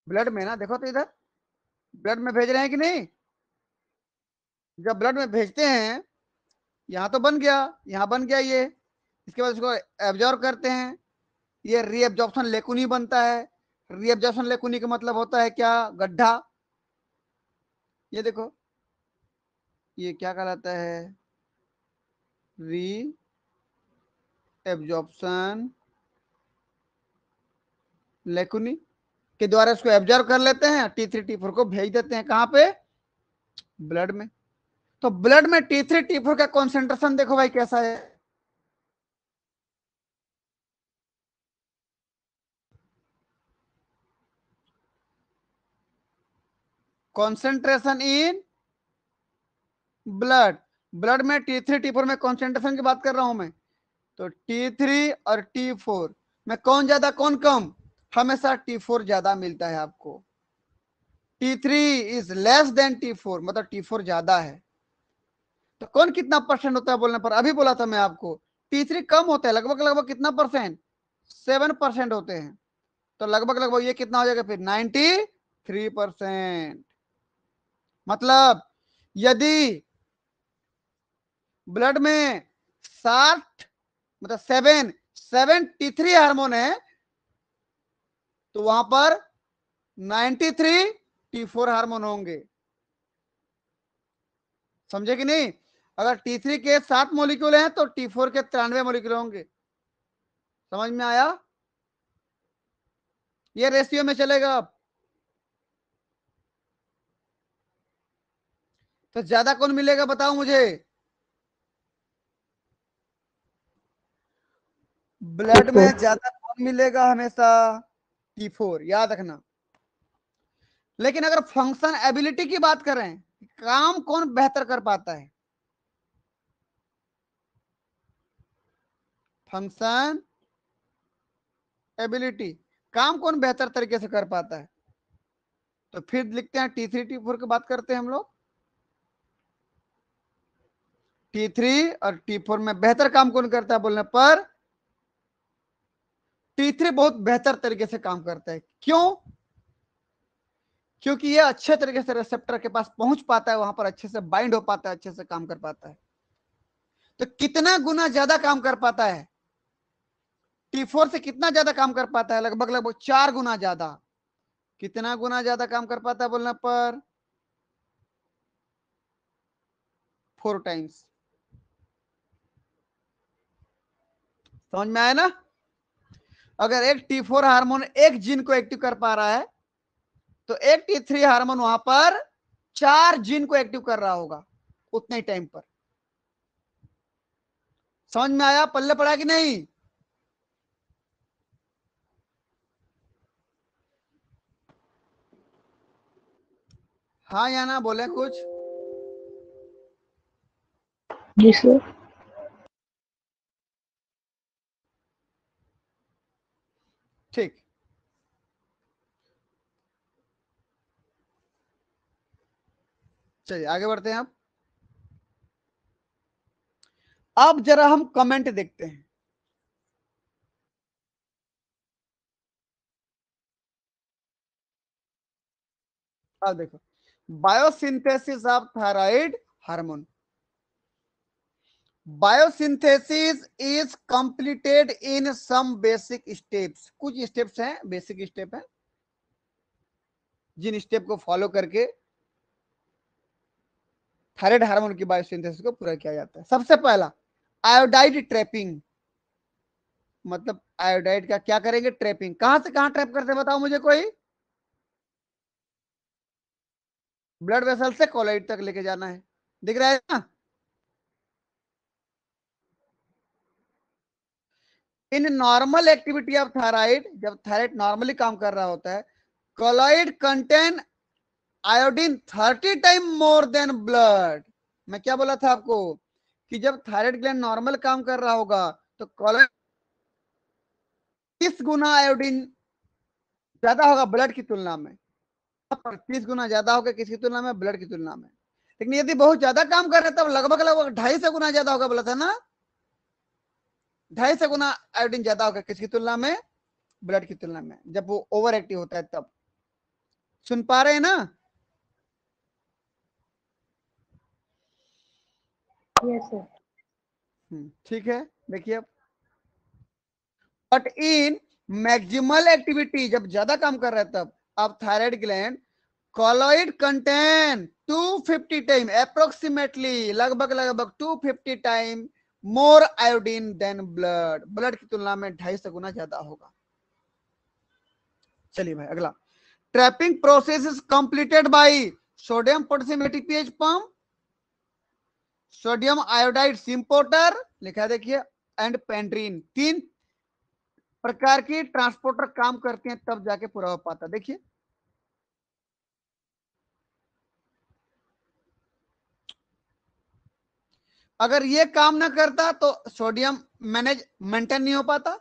Speaker 1: ब्लड में ना। देखो तो इधर ब्लड में भेज रहे हैं कि नहीं? जब ब्लड में भेजते हैं, यहां तो बन गया, यहां बन गया ये। इसके बाद इसको एब्जॉर्ब करते हैं, ये रीएब्जॉर्प्शन लेकुनी बनता है। रीएब्जॉर्प्शन लेकुनी का मतलब होता है क्या? गड्ढा। ये देखो, ये क्या कहलाता है, री एब्जॉर्प्शन लेकुनी के द्वारा इसको एब्जॉर्ब कर लेते हैं, T3 T4 को भेज देते हैं कहां पे, ब्लड में। तो ब्लड में T3 T4 का कॉन्सेंट्रेशन देखो भाई कैसा है, कॉन्सेंट्रेशन इन ब्लड, ब्लड में T3 T4 में कॉन्सेंट्रेशन की बात कर रहा हूं मैं। तो T3 और T4 में कौन ज्यादा कौन कम, हमेशा T4 ज्यादा मिलता है आपको। T3 is less than T4, मतलब T4 ज्यादा है। तो कौन कितना परसेंट होता है बोलने पर, अभी बोला था मैं आपको T3 कम होता है, लगभग लगभग कितना परसेंट, 7% होते हैं। तो लगभग लगभग ये कितना हो जाएगा फिर, 93%। मतलब यदि ब्लड में 60 मतलब 7 T3 हार्मोन है, तो वहां पर 93 T4 हार्मोन होंगे, समझे कि नहीं। अगर T3 के 7 मोलिक्यूल हैं तो T4 के 93 मोलिक्यूल होंगे, समझ में आया, ये रेशियो में चलेगा। अब तो ज्यादा कौन मिलेगा बताओ मुझे, ब्लड में ज्यादा कौन मिलेगा, हमेशा T4, याद रखना। लेकिन अगर फंक्शन एबिलिटी की बात करें, काम कौन बेहतर कर पाता है, फंक्शन एबिलिटी, काम कौन बेहतर तरीके से कर पाता है, तो फिर लिखते हैं T3 T4 की बात करते हैं हम लोग। T3 और T4 में बेहतर काम कौन करता है बोलने पर T3 बहुत बेहतर तरीके से काम करता है। क्यों, क्योंकि ये अच्छे तरीके से रिसेप्टर के पास पहुंच पाता है, वहां पर अच्छे से बाइंड हो पाता है, अच्छे से काम कर पाता है। तो कितना गुना ज्यादा काम कर पाता है, T4 से कितना ज्यादा काम कर पाता है, लगभग लगभग 4 गुना ज्यादा। कितना गुना ज्यादा काम कर पाता है बोलने पर 4 टाइम्स। समझ में आया ना। अगर एक T4 हार्मोन एक जीन को एक्टिव कर पा रहा है, तो एक T3 हार्मोन वहां पर 4 जीन को एक्टिव कर रहा होगा उतने ही टाइम पर। समझ में आया, पल्ले पड़ा कि नहीं। हाँ या ना बोले कुछ,
Speaker 4: जी सर।
Speaker 1: ठीक। चलिए आगे बढ़ते हैं। अब जरा हम कमेंट देखते हैं। अब देखो, biosynthesis of thyroid hormone, biosynthesis is completed in some basic steps, कुछ स्टेप्स हैं, बेसिक स्टेप है, जिन स्टेप को फॉलो करके थायराइड हार्मोन की बायोसिंथेसिस को पूरा किया जाता है। सबसे पहला आयोडाइड ट्रैपिंग, मतलब आयोडाइड का क्या करेंगे, ट्रैपिंग। कहां से कहां ट्रैप करते हैं बताओ मुझे कोई, ब्लड वेसल से कोलॉइड तक लेके जाना है, दिख रहा है ना। In normal activity of thyroid, जब थायराइड नॉर्मली काम कर रहा होता है, colloid contain iodine 30 time more than blood. मैं क्या बोला था आपको कि जब थायराइड ग्लैंड नॉर्मल काम कर रहा होगा तो कोलॉइड 30 गुना आयोडीन ज्यादा होगा ब्लड की तुलना में, 30 गुना ज्यादा होगा किसकी तुलना में, ब्लड की तुलना में। लेकिन यदि बहुत ज्यादा काम कर रहे तब लगभग लगभग 250 गुना ज्यादा होगा, बोला था ना, 250 गुना आयोडीन ज्यादा होगा किसकी तुलना में, ब्लड की तुलना में, जब वो ओवर एक्टिव होता है तब। सुन पा रहे हैं ना।
Speaker 3: Yes sir.
Speaker 1: ठीक है, देखिए अब, बट इन मैक्सिमल एक्टिविटी, जब ज्यादा काम कर रहा है तब अब thyroid gland colloid contain 250 time approximately, लगभग लगभग 250 time more iodine than blood, blood की तुलना में 250 गुना ज्यादा होगा। चलिए भाई अगला, trapping process is completed by sodium potassium ATPase pump, sodium iodide symporter लिखा है देखिए, एंड पेंड्रीन। 3 प्रकार की ट्रांसपोर्टर काम करते हैं तब जाके पूरा हो पाता। देखिए अगर ये काम ना करता तो सोडियम मैनेज मेंटेन नहीं हो पाता,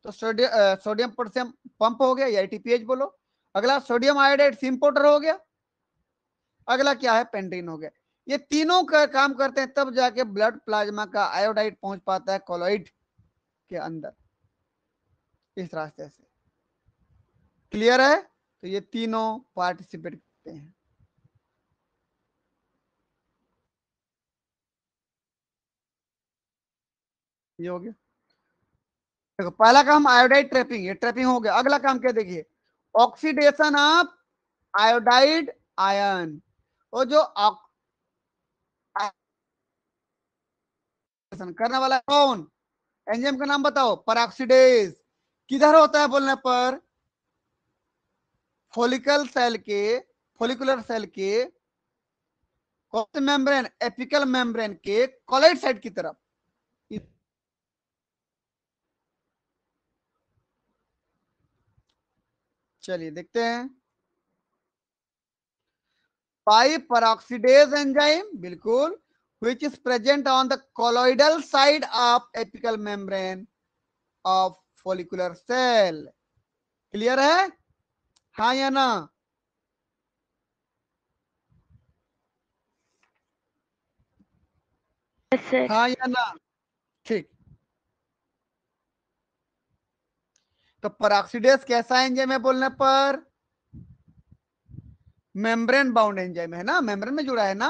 Speaker 1: तो सोडियम पोटेशियम पंप हो गया या एटीपीएच बोलो। अगला सोडियम आयोडाइड सिम्पोर्टर हो गया, अगला क्या है पेंड्रीन हो गया। ये तीनों का काम करते हैं तब जाके ब्लड प्लाज्मा का आयोडाइड पहुंच पाता है कॉलॉइड के अंदर, इस रास्ते से। क्लियर है? तो ये तीनों पार्टिसिपेट करते हैं। ये हो गया, देखो पहला काम आयोडाइड ट्रैपिंग, ये ट्रैपिंग हो गया। अगला काम क्या देखिए, ऑक्सीडेशन ऑफ आयोडाइड आयन। वो जो करने वाला कौन, एंजाइम का नाम बताओ, पेरोक्सीडेज। किधर होता है बोलने पर, फोलिकल सेल के, फोलिकुलर सेल के कौन से मेम्ब्रेन, एपिकल मेम्ब्रेन के कॉलॉइड साइड की तरफ। चलिए देखते हैं, पाई peroxidase enzyme, बिल्कुल, which is present on the colloidal side of apical membrane of follicular cell। Clear है, हाँ या ना? हाँ या ना? ठीक। तो peroxidase कैसा एंजाइम है बोलने पर, मेम्ब्रेन बाउंड एंजाइम है ना, मेम्ब्रेन में जुड़ा है ना।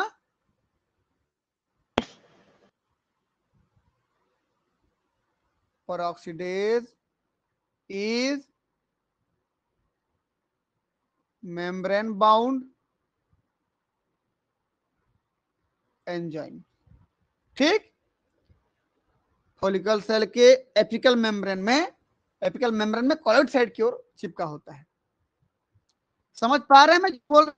Speaker 1: peroxidase is membrane bound enzyme. ठीक, फॉलिकल सेल के एपिकल मेम्ब्रेन में, एपिकल मेम्ब्रेन में कॉलॉइड साइड की ओर चिपका होता है। समझ पा रहे हैं मैं बोल,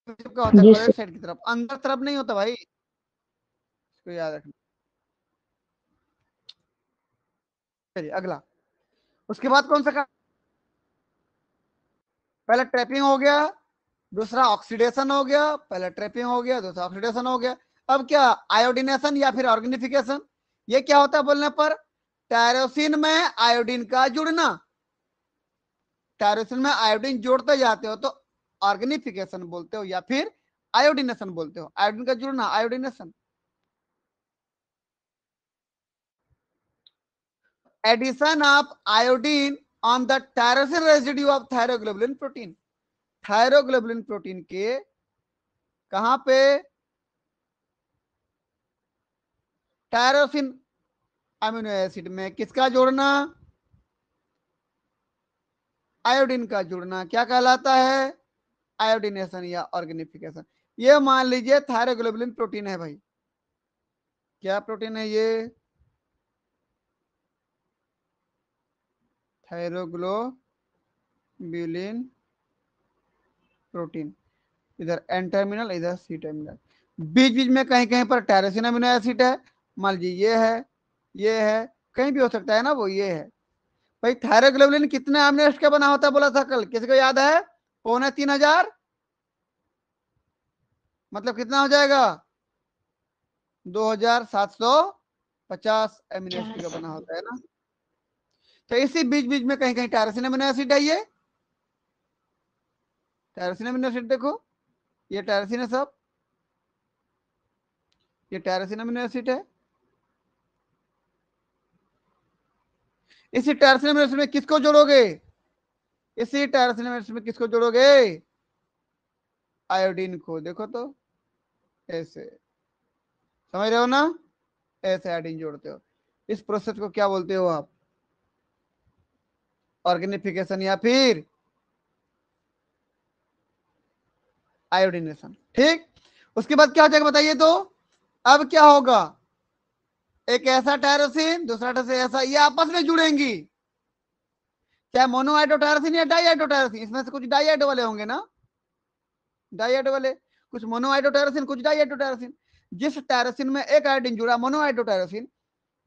Speaker 1: चिपका होता है
Speaker 4: जी
Speaker 1: कॉलॉइड
Speaker 4: सर।
Speaker 1: साइड की तरफ, अंदर तरफ नहीं होता भाई, इसको याद रखना। चलिए अगला, उसके बाद कौन सा काम, पहला ट्रैपिंग हो गया, दूसरा ऑक्सीडेशन हो गया, पहला ट्रैपिंग हो गया, दूसरा ऑक्सीडेशन हो गया। अब क्या, आयोडीनेशन या फिर ऑर्गेनिफिकेशन। ये क्या होता है बोलने पर, टायरोसिन में आयोडीन का जुड़ना, टायरोसिन में आयोडीन जोड़ते जाते हो तो ऑर्गेनिफिकेशन बोलते हो या फिर आयोडीनेशन बोलते हो। आयोडीन का जुड़ना iodination. Addition of iodine on the tyrosine residue of thyroglobulin protein, thyroglobulin protein के कहां पे, टायरोसिन अमीनो एसिड में किसका जोड़ना, आयोडीन का जुड़ना क्या कहलाता है, आयोडीनेशन या ऑर्गेनिफिकेशन। ये मान लीजिए थायरोग्लोबुलिन प्रोटीन है भाई, क्या प्रोटीन है ये, थायरोग्लोबुलिन प्रोटीन, इधर एन टर्मिनल इधर सी टर्मिनल, बीच बीच में कहीं कहीं पर टायरोसिन अमीनो एसिड है, मान लीजिए ये है, ये है, कहीं भी हो सकता है ना, वो ये है भाई। थायरोग्लोबुलिन कितने अमीनो एसिड का बना होता है बोला था कल, किसी को याद है, 2.3500, मतलब कितना हो जाएगा, 2750 अमीनो एसिड का बना होता है ना। तो इसी बीच बीच में कहीं कहीं टायरोसिन अमीनो एसिड है, ये टायरोसिन अमीनो एसिड देखो, ये टायरोसिन है सब, ये टायरोसिन अमीनो एसिड है। इसी टायरोसिन अमीनो एसिड में किसको जोड़ोगे, इसी टायरोसिन अमीनो एसिड में किसको जोड़ोगे, आयोडीन को। देखो तो ऐसे, समझ रहे हो ना, ऐसे आयोडीन जोड़ते हो। इस प्रोसेस को क्या बोलते हो आप, ऑर्गेनिफिकेशन या फिर आयोडीनेशन। ठीक, उसके बाद क्या हो जाएगा बताइए तो। अब क्या होगा, एक ऐसा टायरोसिन दूसरा टायरोसिन ऐसा, ये आपस में जुड़ेंगी, चाहे मोनोआइडो टायरोसिन या डाईआइडो टायरोसिन, इसमें से कुछ डाईआइडो वाले होंगे ना, डाईआइडो वाले, कुछ मोनोआइडो टायरोसिन कुछ डाईआइडो टायरोसिन। जिस टायरोसिन में एक आयोडीन जुड़ा मोनोआइडो टायरोसिन,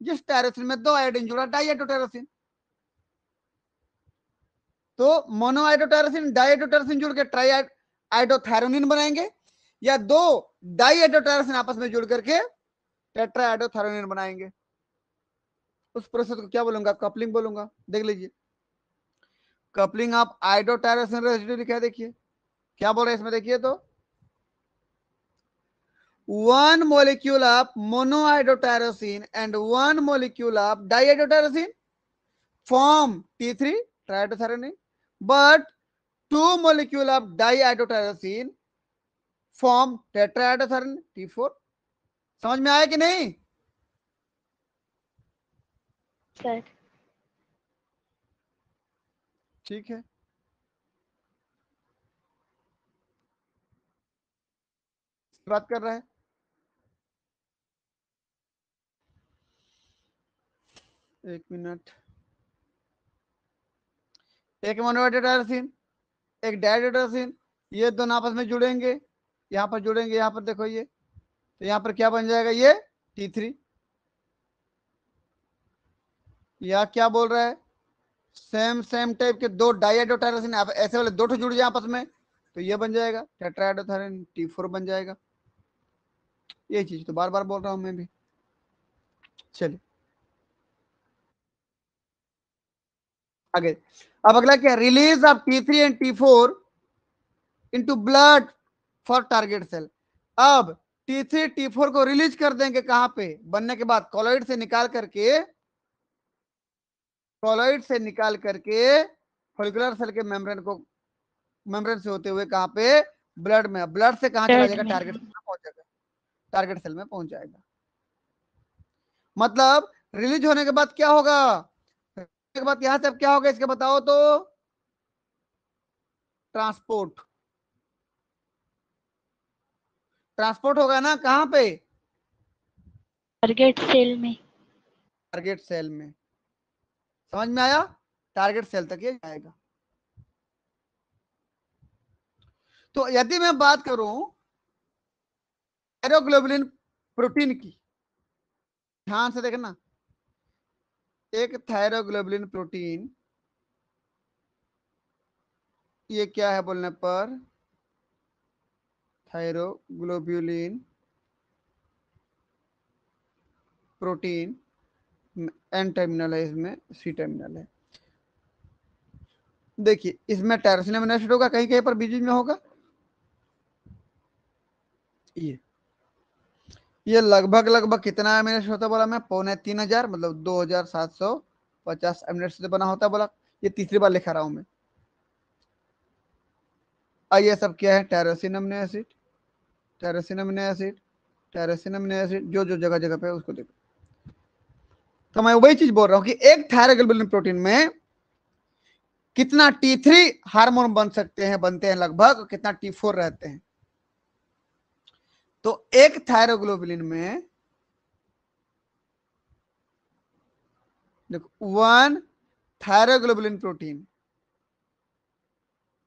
Speaker 1: जिस टायरोसिन में दो आयोडीन जुड़ा डाईआइडो टायरोसिन। तो मोनोआइडो टायरोसिन डाईआइडो टायरोसिन जुड़ के ट्राई आइडोथायरोनिन बनाएंगे, या दो डाईआइडो टायरोसिन आपस में जुड़ करके टेट्रा आइडोथायरोनिन बनाएंगे। उस प्रोसेस को क्या बोलूंगा, कपलिंग बोलूंगा। देख लीजिए, कपलिंग ऑफ आइडोटायरोसिन रेसिड्यू लिखा है, देखिए क्या बोल रहे हैं इसमें, देखिए तो one molecule of monoiodotyrosine and one molecule of diiodotyrosine form T3 triiodothyronine, but two molecule of diiodotyrosine form tetraiodothyronine T4। समझ में आया कि नहीं?
Speaker 3: सर
Speaker 1: ठीक है, बात कर रहा है। एक मिनट, एक मोनोआइडोटायरोसिन एक डाइऑडोटायरोसिन, ये दोनों आपस में जुड़ेंगे, यहाँ पर जुड़ेंगे, यहाँ पर देखो ये, तो यहाँ पर क्या बन जाएगा, ये T3। या क्या बोल रहा है, सेम टाइप के दो डाइऑडोटायरोसिन ऐसे वाले दो जुड़ जाए आपस में, तो ये बन जाएगा टेट्राइडोथायरोन T4 बन जाएगा। ये चीज तो बार बार बोल रहा हूं मैं भी। चलिए आगे, अब अगला क्या, release of T3 and T4 into blood for target cell. अब T3 T4 को रिलीज कर देंगे कहां पे, बनने के बाद कॉलोइड से निकाल करके, कॉलोइड से निकाल करके फॉलिकुलर सेल के मेम्ब्रेन को, मेम्ब्रेन से होते हुए कहां पे, ब्लड में, ब्लड से कहां चला जाएगा, टारगेट सेल में पहुंच जाएगा, टारगेट सेल में पहुंच जाएगा। मतलब रिलीज होने के बाद क्या होगा, के बाद यहां से अब क्या होगा इसके बताओ तो, ट्रांसपोर्ट, ट्रांसपोर्ट होगा ना कहां पे,
Speaker 3: टारगेट सेल में।
Speaker 1: टारगेट सेल में। समझ में आया, टारगेट सेल तक ये जाएगा। तो यदि मैं बात करूं थायरोग्लोबुलिन प्रोटीन की, ध्यान से देखना, एक थायरोग्लोबुलिन प्रोटीन, ये क्या है बोलने पर, थायरोग्लोबुलिन प्रोटीन, एन टर्मिनल है इसमें, सी टर्मिनल है। देखिए इसमें टायरोसिन अमीनो एसिड होगा, कहीं कहीं पर बीच में होगा, ये लगभग लगभग कितना अमीनो एसिड होता है बोला मैं, 2500, मतलब 2750 अमीनो एसिड से बना होता है बोला। ये तीसरी बार लिखा रहा हूं मैं। ये सब क्या है, tyrosine amino acid, tyrosine amino acid, tyrosine amino acid, जो जो जगह जगह पे है उसको देखो। तो मैं वही चीज बोल रहा हूँ कि एक थायरोग्लोबुलिन प्रोटीन में कितना T3 हार्मोन बन सकते हैं, बनते हैं लगभग, कितना T4 रहते हैं। तो एक थायरोग्लोबुलिन में देखो, वन थायरोग्लोबुलिन प्रोटीन,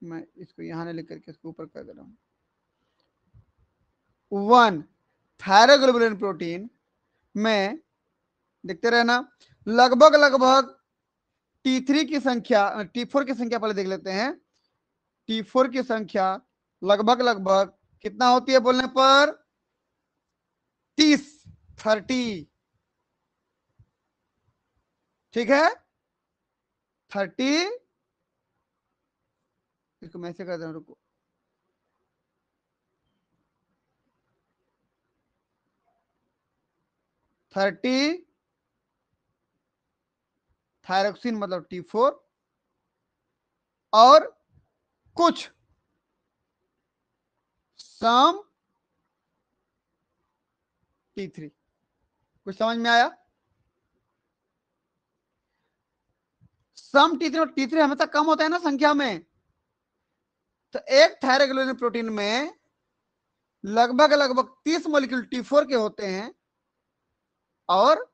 Speaker 1: मैं इसको यहां नहीं लिख करके इसको ऊपर कर दे रहा हूं, वन थायरोग्लोबुलिन प्रोटीन में देखते रहना, लगभग लगभग T3 की संख्या, T4 की संख्या पहले देख लेते हैं। T4 की संख्या लगभग लगभग कितना होती है बोलने पर, 30। ठीक है, 30, इसको मैं ऐसे कर दे रहा हूं, रुको, थर्टी थायरोक्सिन मतलब T4, और कुछ सम T3। कुछ समझ में आया, सम T3 और T3 हमेशा कम होता है ना संख्या में, तो एक थायरोग्लोबिन प्रोटीन में लगभग लगभग 30 मॉलिक्यूल T4 के होते हैं और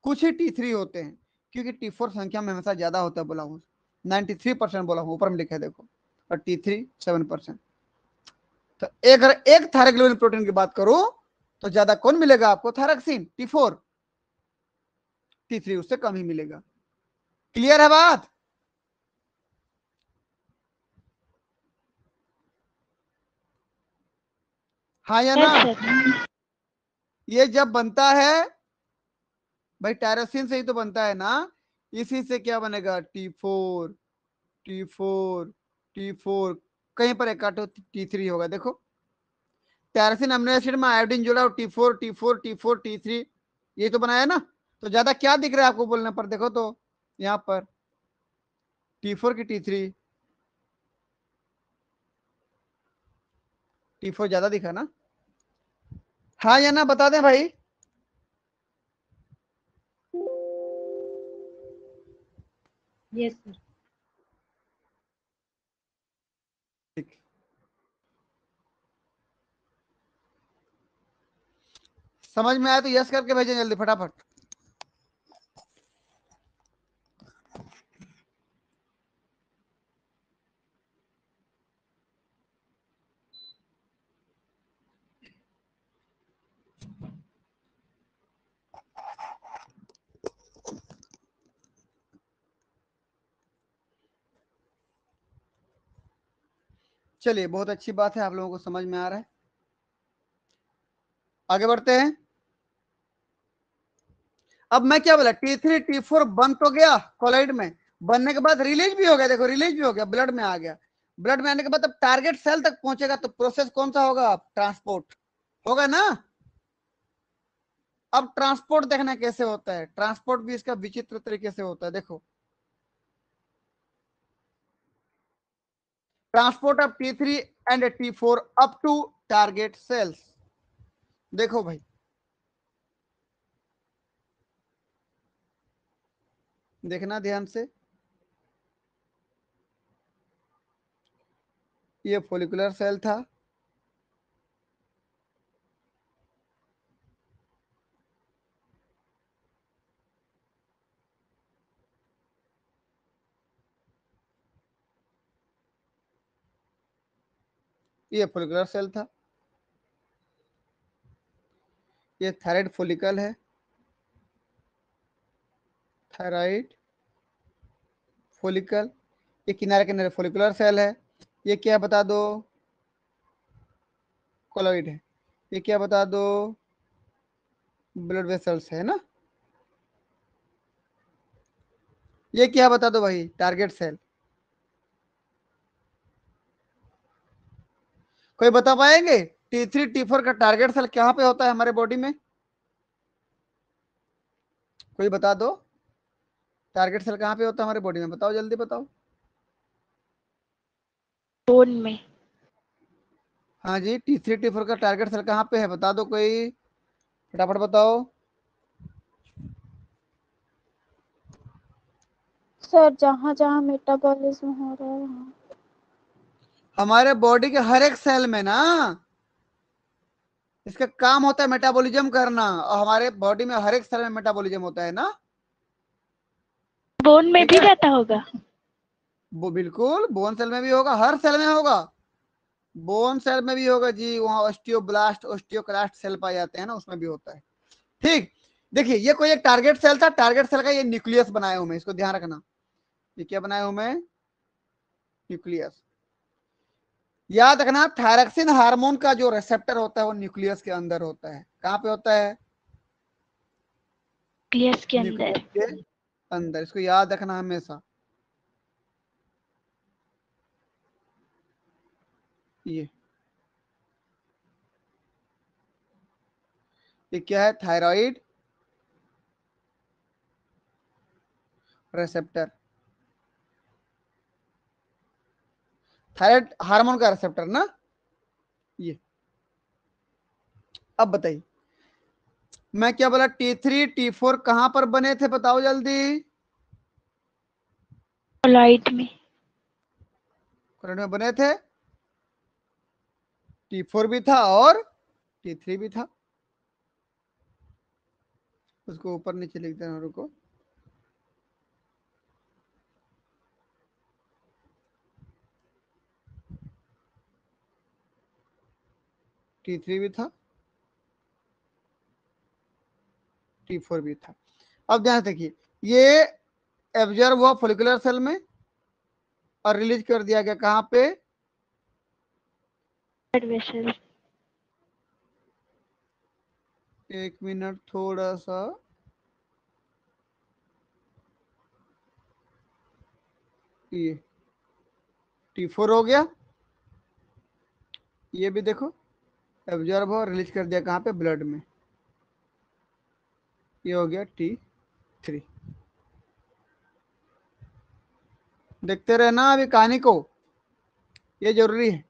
Speaker 1: कुछ ही T3 होते हैं, क्योंकि T4 संख्या में हमेशा ज्यादा होता है, बोला हूं 93% बोला हूं, ऊपर में लिखा है देखो, और T3 7%। तो अगर एक थायरोग्लोबिन प्रोटीन की बात करूं तो ज्यादा कौन मिलेगा आपको, थायरक्सिन T4, T3 उससे कम ही मिलेगा। क्लियर है बात? हाँ या ना?
Speaker 4: Yes sir.
Speaker 1: ये जब बनता है भाई टायरोसिन से ही तो बनता है ना, इसी से क्या बनेगा, T4 T4 T4, कहीं पर एक काटो T3 होगा। देखो टायरोसिन अमीनो एसिड में आयोडीन जुड़ा और T4 T4 T4 T3 ये तो बनाया ना। तो ज्यादा क्या दिख रहा है आपको बोलने पर, देखो तो यहाँ पर T4 की T3, T4 ज्यादा दिखा ना? हाँ या ना, बता दें भाई?
Speaker 3: Yes sir.
Speaker 1: ठीक, समझ में आया तो यस करके भेजें जल्दी फटाफट। चलिए बहुत अच्छी बात है, आप लोगों को समझ में आ रहा है। आगे बढ़ते हैं। अब मैं क्या बोला, T3 T4 बन तो गया कोलाइड में, बनने के बाद रिलीज भी हो गया, देखो रिलीज भी हो गया, ब्लड में आ गया। ब्लड में आने के बाद अब टारगेट सेल तक पहुंचेगा, तो प्रोसेस कौन सा होगा, ट्रांसपोर्ट होगा ना। अब ट्रांसपोर्ट देखना कैसे होता है, ट्रांसपोर्ट भी इसका विचित्र तरीके से होता है। देखो transport of T3 and T4 up to target cells. देखो भाई देखना ध्यान से, ये फोलिकुलर सेल था, ये फोलिकुलर सेल था, ये थायराइड फोलिकल है, थायराइड फोलिकल, ये किनारे किनारे फोलिकुलर सेल है, ये क्या बता दो, कोलॉइड है, ये क्या बता दो, ब्लड वेसल्स है ना, ये क्या बता दो भाई, टारगेट सेल। कोई बता पाएंगे T3 T4 का टारगेट सेल कहाँ पे होता है हमारे बॉडी में, कोई बता दो, टारगेट सेल कहाँ पे होता है हमारे बॉडी में, बताओ जल्दी बताओ।
Speaker 4: बोन में।
Speaker 1: हाँ जी, T3 T4 का टारगेट सेल कहाँ पे है, बता दो कोई, फटाफट बताओ।
Speaker 2: सर जहाँ जहाँ मेटाबॉलिज्म हो रहा है वहाँ।
Speaker 1: हमारे बॉडी के हर एक सेल में ना, इसका काम होता है मेटाबॉलिज्म करना, और हमारे बॉडी में हर एक सेल में मेटाबॉलिज्म होता है ना,
Speaker 4: बोन में
Speaker 1: ठीक
Speaker 4: भी
Speaker 1: है।
Speaker 4: रहता होगा।
Speaker 1: वो बिल्कुल बोन सेल में भी होगा, हर सेल में होगा, बोन सेल में भी होगा जी, वहां ऑस्टियोब्लास्ट ऑस्टियोक्लास्ट सेल पाए जाते हैं ना, उसमें भी होता है। ठीक, देखिए ये कोई एक टारगेट सेल था, टारगेट सेल का ये न्यूक्लियस बनाया हूं मैं, इसको ध्यान रखना, ये क्या बनाया हूं मैं, न्यूक्लियस। याद रखना थायरक्सिन हार्मोन का जो रिसेप्टर होता है वो न्यूक्लियस के अंदर होता है, कहां पे होता है,
Speaker 4: न्यूक्लियस के
Speaker 1: न्यूक्लियस
Speaker 4: अंदर।
Speaker 1: के अंदर, इसको याद रखना हमेशा। ये क्या है, थायराइड रिसेप्टर, थायराइड हार्मोन का रिसेप्टर ना ये। अब बताइए मैं क्या बोला, T3 T4 कहां पर बने थे बताओ जल्दी,
Speaker 4: कोलाइड में।
Speaker 1: कोलाइड में बने थे, T4 भी था और T3 भी था। उसको ऊपर नीचे लिख देना, रुको। T3 भी था, T4 भी था। अब ध्यान से देखिए, ये एब्जॉर्ब हुआ फोलिकुलर सेल में और रिलीज कर दिया गया कहाँ पे?
Speaker 4: Blood vessel.
Speaker 1: एक मिनट, थोड़ा सा। ये T4 हो गया, ये भी देखो एब्जॉर्ब हुआ, रिलीज कर दिया कहाँ पे? ब्लड में। ये हो गया T3। देखते रहना अभी कहानी को, ये जरूरी है।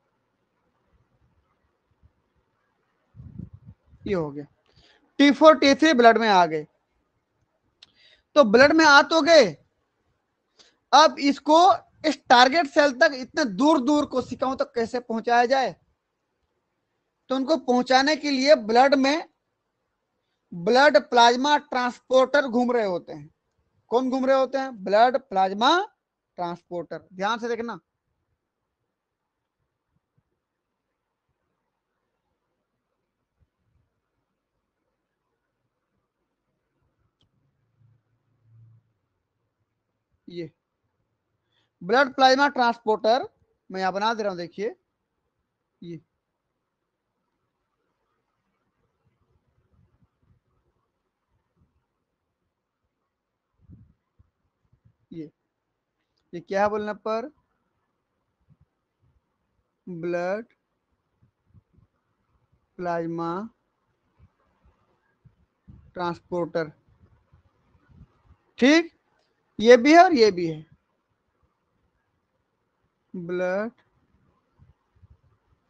Speaker 1: ये हो गया T4 T3 ब्लड में आ गए। तो ब्लड में आ तो गए, अब इसको इस टारगेट सेल तक इतने दूर दूर कोशिकाओं तक कैसे पहुंचाया जाए? तो उनको पहुंचाने के लिए ब्लड में ब्लड प्लाज्मा ट्रांसपोर्टर घूम रहे होते हैं। कौन घूम रहे होते हैं? Blood plasma transporter. ध्यान से देखना, ये ब्लड प्लाज्मा ट्रांसपोर्टर मैं यहां बना दे रहा हूं, देखिए ये ये क्या है बोलने पर? Blood plasma transporter. ठीक, ये भी है और ये भी है, ब्लड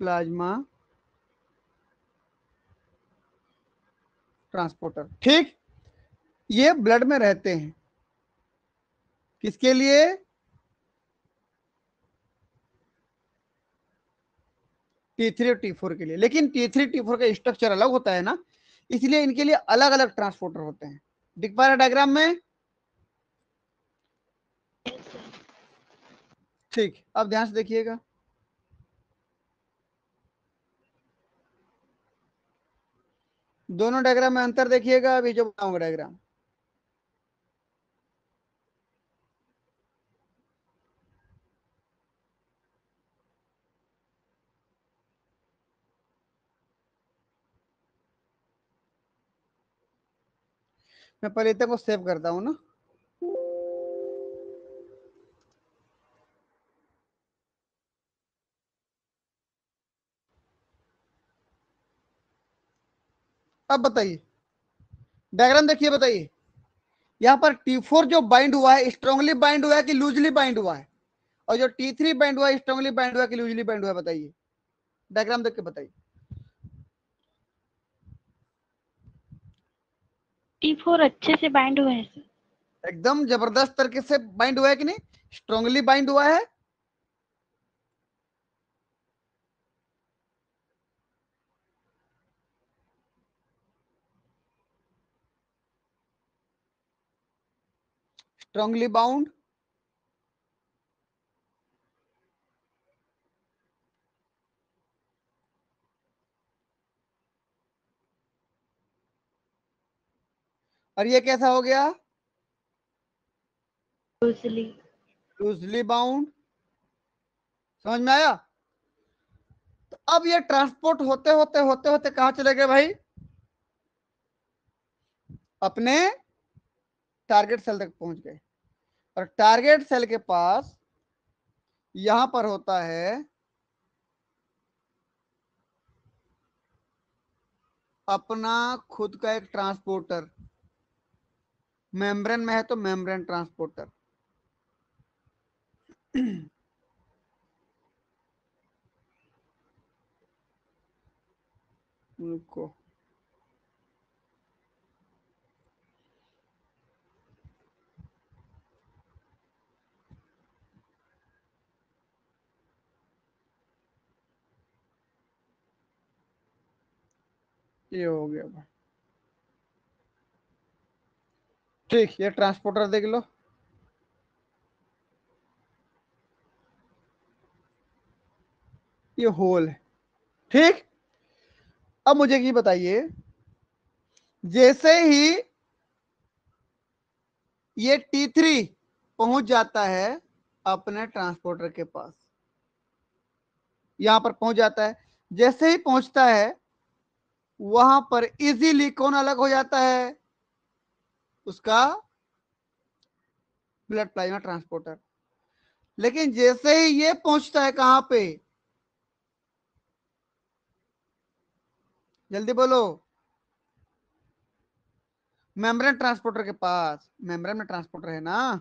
Speaker 1: प्लाज्मा ट्रांसपोर्टर। ठीक, ये ब्लड में रहते हैं किसके लिए? T3 और T4 के लिए। लेकिन T3 T4 का स्ट्रक्चर अलग होता है ना, इसलिए इनके लिए अलग अलग ट्रांसपोर्टर होते हैं। दिख पा रहा है डायग्राम में? ठीक, अब ध्यान से देखिएगा, दोनों डायग्राम में अंतर देखिएगा अभी जो बनाऊंगा डायग्राम। मैं पहले इतने को सेव करता हूं ना। अब बताइए, डायग्राम देखिए, बताइए यहाँ पर T4 जो बाइंड हुआ है स्ट्रांगली बाइंड हुआ है कि लूजली बाइंड हुआ है? और जो T3 बाइंड हुआ है स्ट्रांगली बाइंड हुआ है कि लूजली बाइंड हुआ है? बताइए, डायग्राम देख के बताइए।
Speaker 4: T4 अच्छे से बाइंड हुए हैं सर।
Speaker 1: एकदम जबरदस्त तरीके से बाइंड हुआ है कि नहीं? स्ट्रांगली बाइंड हुआ है। Strongly bound. और ये कैसा हो गया?
Speaker 4: लूजली।
Speaker 1: Loosely bound. समझ में आया? तो अब ये ट्रांसपोर्ट होते होते होते होते कहां चले गए भाई? अपने टारगेट सेल तक पहुंच गए। और टारगेट सेल के पास यहां पर होता है अपना खुद का एक ट्रांसपोर्टर। मेम्ब्रेन में है तो मेम्ब्रेन ट्रांसपोर्टर। रुको, ये हो गया भाई। ठीक, ये ट्रांसपोर्टर देख लो, ये होल है। ठीक, अब मुझे ये बताइए, जैसे ही ये T3 पहुंच जाता है अपने ट्रांसपोर्टर के पास, यहां पर पहुंच जाता है, जैसे ही पहुंचता है वहां पर इजीली कौन अलग हो जाता है, उसका ब्लड प्लाज्मा ट्रांसपोर्टर। लेकिन जैसे ही ये पहुंचता है कहां पे, जल्दी बोलो, मेम्ब्रेन ट्रांसपोर्टर के पास। मेम्ब्रेन में ट्रांसपोर्टर है ना,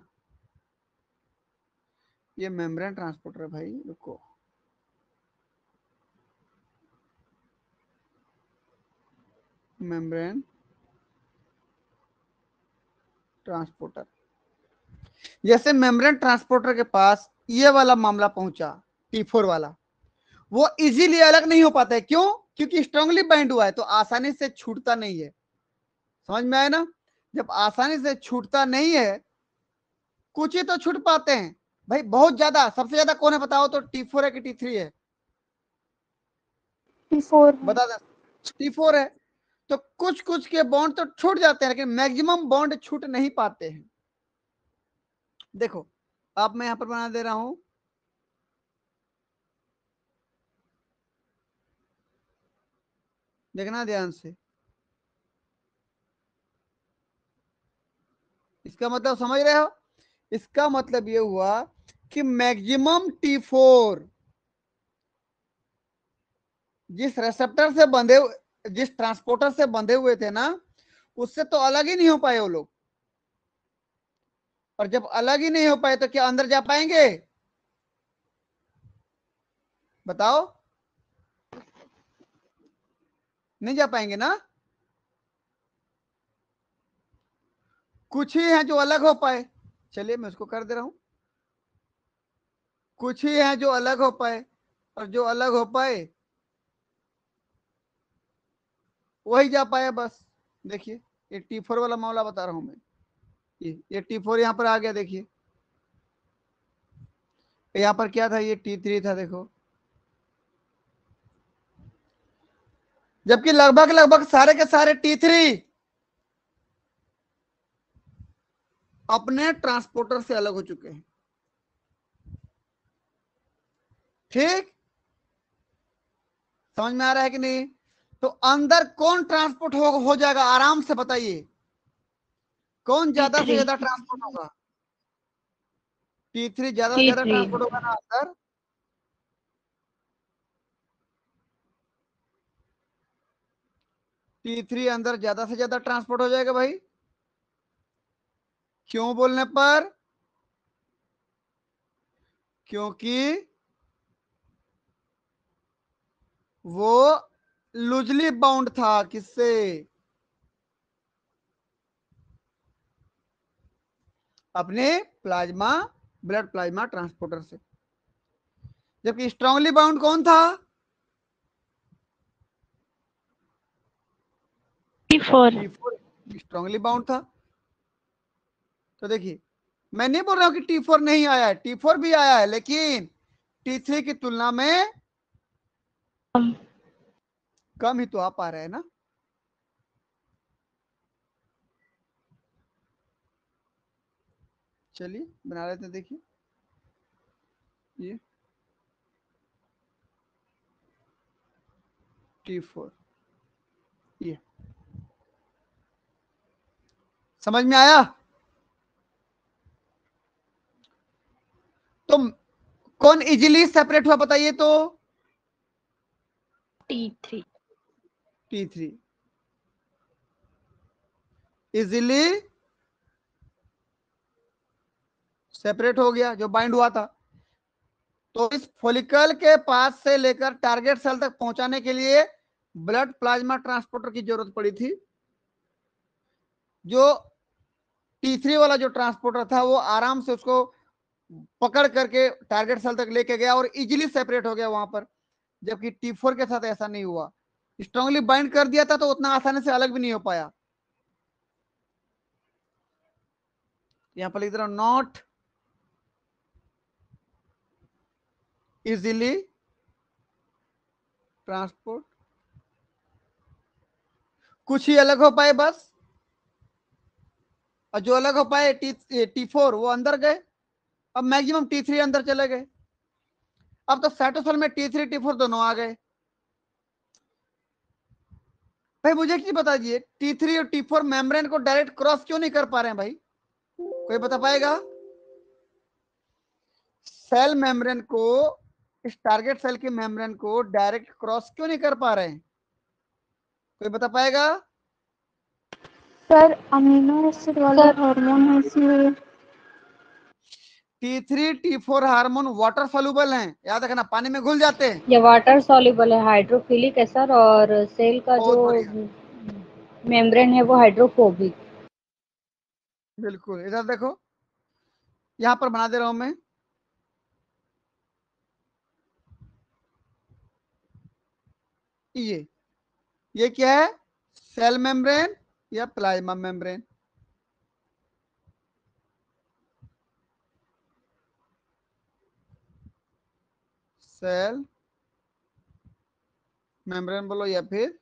Speaker 1: ये मेम्ब्रेन ट्रांसपोर्टर है भाई, रुको, मेम्ब्रेन ट्रांसपोर्टर। जैसे मेम्ब्रेन ट्रांसपोर्टर के पास ये वाला मामला पहुंचा, T4 वाला, वो इजीली अलग नहीं हो पाता है। क्यों? क्योंकि स्ट्रांगली बाइंड हुआ है, तो आसानी से छूटता नहीं है। समझ में आया ना? जब आसानी से छूटता नहीं है, कुछ ही तो छूट पाते हैं भाई, बहुत ज्यादा। सबसे ज्यादा कौन है बताओ तो, T4 है कि T3 है?
Speaker 2: T4 है।
Speaker 1: बता दे। T4 है। तो कुछ कुछ के बॉन्ड तो छूट जाते हैं, लेकिन मैक्सिमम बॉन्ड छूट नहीं पाते हैं। देखो, अब मैं यहां पर बना दे रहा हूं, देखना ध्यान से। इसका मतलब समझ रहे हो? इसका मतलब ये हुआ कि मैक्सिमम T4 जिस रेसेप्टर से बंधे, जिस ट्रांसपोर्टर से बंधे हुए थे ना, उससे तो अलग ही नहीं हो पाए वो लोग। और जब अलग ही नहीं हो पाए तो क्या अंदर जा पाएंगे? बताओ, नहीं जा पाएंगे ना। कुछ ही हैं जो अलग हो पाए। चलिए मैं उसको कर दे रहा हूं, कुछ ही हैं जो अलग हो पाए, और जो अलग हो पाए वही जा पाए बस। देखिए, ये T4 वाला मामला बता रहा हूं मैं, ये T4 यहां पर आ गया। देखिए यहां पर क्या था, ये T3 था, देखो। जबकि लगभग लगभग सारे के सारे T3 अपने ट्रांसपोर्टर से अलग हो चुके हैं। ठीक, समझ में आ रहा है कि नहीं? तो अंदर कौन ट्रांसपोर्ट हो जाएगा, आराम से बताइए, कौन ज्यादा से
Speaker 4: T3
Speaker 1: ज्यादा ट्रांसपोर्ट होगा? T3 ज्यादा से ज्यादा
Speaker 3: T3
Speaker 1: ट्रांसपोर्ट होगा ना अंदर। T3 अंदर ज्यादा से ज्यादा ट्रांसपोर्ट हो जाएगा भाई। क्यों बोलने पर? क्योंकि वो लूजली बाउंड था, किससे? अपने प्लाज्मा, ब्लड प्लाज्मा ट्रांसपोर्टर से। जबकि स्ट्रांगली बाउंड कौन था?
Speaker 4: T4
Speaker 1: T4 स्ट्रांगली बाउंड था। तो देखिए, मैं नहीं बोल रहा हूं कि T4 नहीं आया है, T4 भी आया है, लेकिन T3 की तुलना में कम ही तो आ पा रहे हैं ना। चलिए बना लेते हैं, देखिए ये T4, ये समझ में आया? तो कौन इजीली सेपरेट हुआ बताइए तो?
Speaker 3: T3
Speaker 1: T3 इजीली सेपरेट हो गया, जो बाइंड हुआ था। तो इस फोलिकल के पास से लेकर टारगेट सेल तक पहुंचाने के लिए ब्लड प्लाज्मा ट्रांसपोर्टर की जरूरत पड़ी थी। जो T3 वाला जो ट्रांसपोर्टर था वो आराम से उसको पकड़ करके टारगेट सेल तक लेके गया और इजीली सेपरेट हो गया वहां पर। जबकि T4 के साथ ऐसा नहीं हुआ। स्ट्रांगली बाइंड कर दिया था तो उतना आसानी से अलग भी नहीं हो पाया। यहां पर लिख रहा हूं नॉट इजीली ट्रांसपोर्ट, कुछ ही अलग हो पाए बस, और जो अलग हो पाए T4 वो अंदर गए, अब मैक्सिमम T3 अंदर चले गए। अब तो साइटोसोल में T3 T4 दोनों आ गए। भाई मुझे एक चीज बता दीजिए, T3 और T4 मेम्ब्रेन को डायरेक्ट क्रॉस क्यों नहीं कर पा रहे हैं भाई, कोई बता पाएगा? सेल मेम्ब्रेन को, इस टारगेट सेल के मेम्ब्रेन को डायरेक्ट क्रॉस क्यों नहीं कर पा रहे हैं, कोई बता पाएगा?
Speaker 2: सर अमीनो एसिड वाला
Speaker 3: सर
Speaker 2: हार्मोन है इसलिए।
Speaker 1: T3 T4 hormone water soluble हैं, याद रखना, पानी में घुल जाते हैं।
Speaker 3: ये वाटर सॉल्युबल है, हाइड्रोफिलिक है सर, और सेल का जो
Speaker 1: बहुत बढ़िया,
Speaker 3: मेम्ब्रेन है वो हाइड्रोफोबिक।
Speaker 1: बिल्कुल। इधर देखो, यहां पर बना दे रहा हूं मैं, ये क्या है, सेल मेम्ब्रेन या प्लाज्मा मेम्ब्रेन? सेल मेम्ब्रेन बोलो या फिर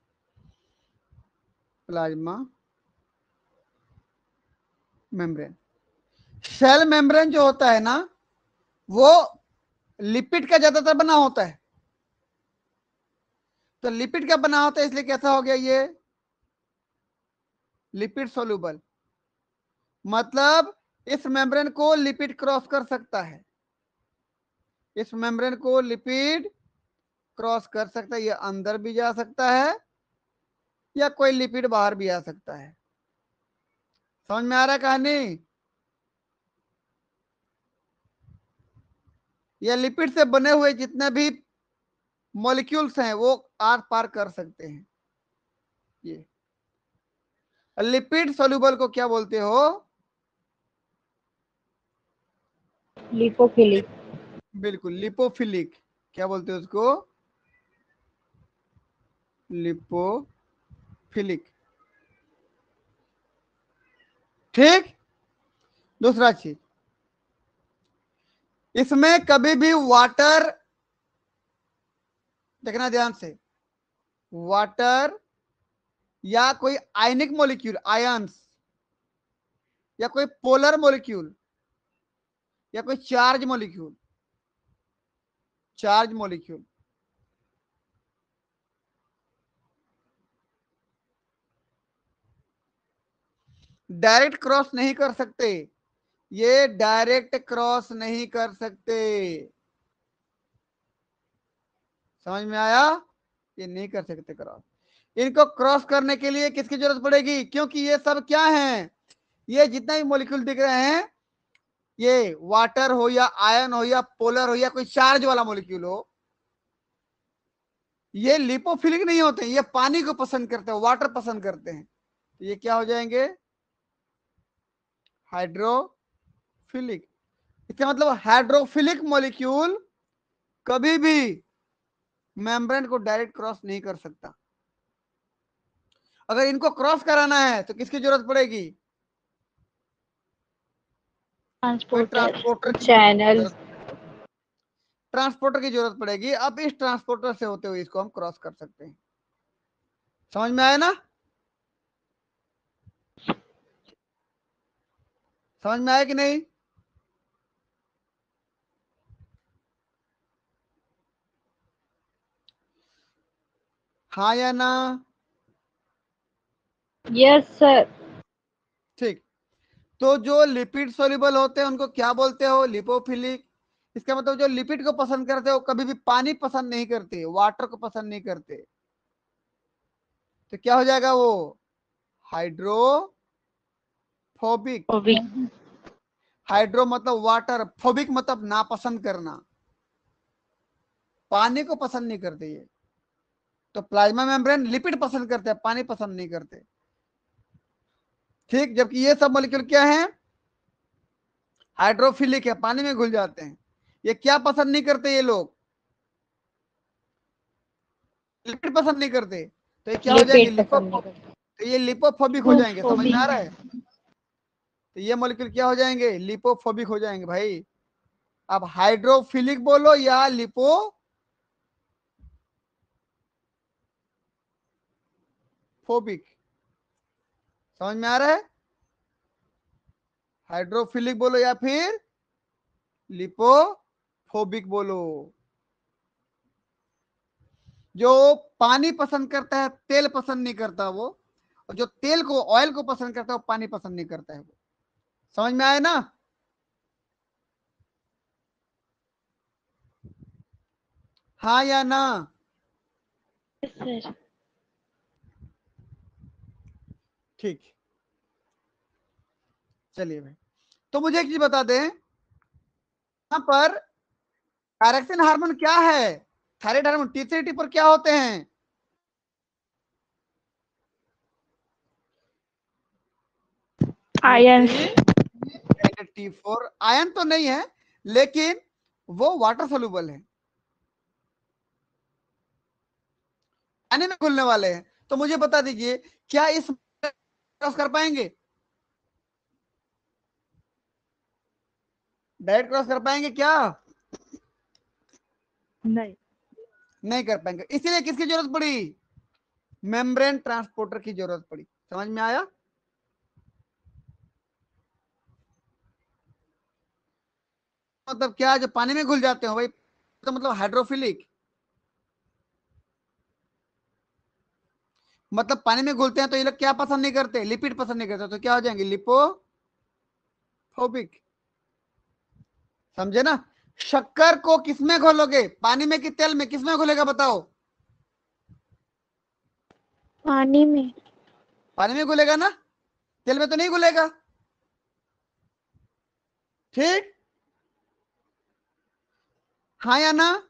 Speaker 1: प्लाज्मा मेम्ब्रेन। सेल मेम्ब्रेन जो होता है ना, वो लिपिड का ज्यादातर बना होता है, तो लिपिड का बना होता है, इसलिए कैसा हो गया ये, लिपिड सोल्यूबल। मतलब इस मेम्ब्रेन को लिपिड क्रॉस कर सकता है, इस मेम्ब्रेन को लिपिड क्रॉस कर सकता है, ये अंदर भी जा सकता है या कोई लिपिड बाहर भी आ सकता है। समझ में आ रहा है कहानी? ये लिपिड से बने हुए जितने भी मॉलिक्यूल्स हैं वो आर पार कर सकते हैं। ये लिपिड सोल्यूबल को क्या बोलते हो?
Speaker 3: लिपोफिलिक।
Speaker 1: बिल्कुल, लिपोफिलिक। क्या बोलते हो उसको? लिपोफिलिक। ठीक। दूसरा चीज, इसमें कभी भी वाटर, देखना ध्यान से, वाटर या कोई आयनिक मॉलिक्यूल, आयंस, या कोई पोलर मॉलिक्यूल, या कोई charge molecule, charge molecule direct cross नहीं कर सकते, ये डायरेक्ट क्रॉस नहीं कर सकते। समझ में आया? ये नहीं कर सकते क्रॉस। इनको क्रॉस करने के लिए किसकी जरूरत पड़ेगी? क्योंकि ये सब क्या हैं, ये जितना भी मॉलिक्यूल दिख रहे हैं, ये वाटर हो या आयन हो या पोलर हो या कोई चार्ज वाला मॉलिक्यूल हो, ये लिपोफिलिक नहीं होते, ये पानी को पसंद करते हैं, वाटर पसंद करते हैं, तो ये क्या हो जाएंगे? हाइड्रोफिलिक। इसका मतलब हाइड्रोफिलिक मॉलिक्यूल कभी भी मेम्ब्रेन को डायरेक्ट क्रॉस नहीं कर सकता। अगर इनको क्रॉस कराना है तो किसकी जरूरत पड़ेगी? कोई
Speaker 4: ट्रांसपोर्टर।
Speaker 1: ट्रांसपोर्टर की
Speaker 3: चैनल।
Speaker 1: जरूरत, ट्रांसपोर्टर की जरूरत पड़ेगी। अब इस ट्रांसपोर्टर से होते हुए इसको हम क्रॉस कर सकते हैं। समझ में आया ना? समझ में आया कि नहीं? हाँ या ना?
Speaker 3: Yes sir.
Speaker 1: ठीक। तो जो लिपिड सोल्यूबल होते हैं उनको क्या बोलते हो? लिपोफिलिक। इसका मतलब जो लिपिड को पसंद करते हो कभी भी पानी पसंद नहीं करते, वाटर को पसंद नहीं करते, तो क्या हो जाएगा वो? हाइड्रोफोबिक।
Speaker 4: वो भी।
Speaker 1: हाइड्रो मतलब वाटर, फोबिक मतलब नापसंद करना, पानी को पसंद नहीं करते ये। तो प्लाज्मा मेम्ब्रेन लिपिड पसंद करते हैं, पानी पसंद नहीं करते। ठीक। जबकि ये सब मॉलिक्यूल क्या है? हाइड्रोफिलिक है, पानी में घुल जाते हैं। ये क्या पसंद नहीं करते? ये लोग लिपिड पसंद नहीं करते, तो ये क्या हो जाएंगे?
Speaker 3: पेट पसंद नहीं करते।
Speaker 1: तो ये लिपोफोबिक हो जाएंगे। समझ में आ रहा है? तो ये मॉलिक्यूल क्या हो जाएंगे? लिपोफोबिक हो जाएंगे भाई। अब हाइड्रोफिलिक बोलो या लिपोफोबिक। समझ में आ रहा है? हाइड्रोफिलिक बोलो या फिर लिपोफोबिक बोलो। जो पानी पसंद करता है, तेल पसंद नहीं करता वो, और जो तेल को, ऑयल को पसंद करता है, वो पानी पसंद नहीं करता है वो। समझ में आया ना? हाँ या ना?
Speaker 2: सर
Speaker 1: ठीक, चलिए भाई। तो मुझे एक चीज बता दें, यहां पर थायरॉक्सिन हार्मोन क्या है? थायराइड हार्मोन T3 T4 क्या होते हैं?
Speaker 2: आयन।
Speaker 1: T4 आयन तो नहीं है, लेकिन वो वाटर सोल्यूबल है, पानी में घुलने वाले हैं। तो मुझे बता दीजिए, क्या इस क्रॉस कर पाएंगे? डायरेक्ट क्रॉस कर पाएंगे क्या?
Speaker 2: नहीं।
Speaker 1: नहीं कर पाएंगे। इसीलिए किसकी जरूरत पड़ी? मेम्ब्रेन ट्रांसपोर्टर की जरूरत पड़ी। समझ में आया? मतलब क्या, जो पानी में घुल जाते हो भाई, तो मतलब हाइड्रोफिलिक, मतलब पानी में घुलते हैं। तो ये लोग क्या पसंद नहीं करते? लिपिड पसंद नहीं करते। तो क्या हो जाएंगे? लिपोफोबिक। समझे ना? शक्कर को किसमें घोलोगे? पानी में कि तेल में? किसमें घुलेगा बताओ?
Speaker 2: पानी में।
Speaker 1: पानी में घुलेगा ना, तेल में तो नहीं घुलेगा। ठीक, हाँ या ना?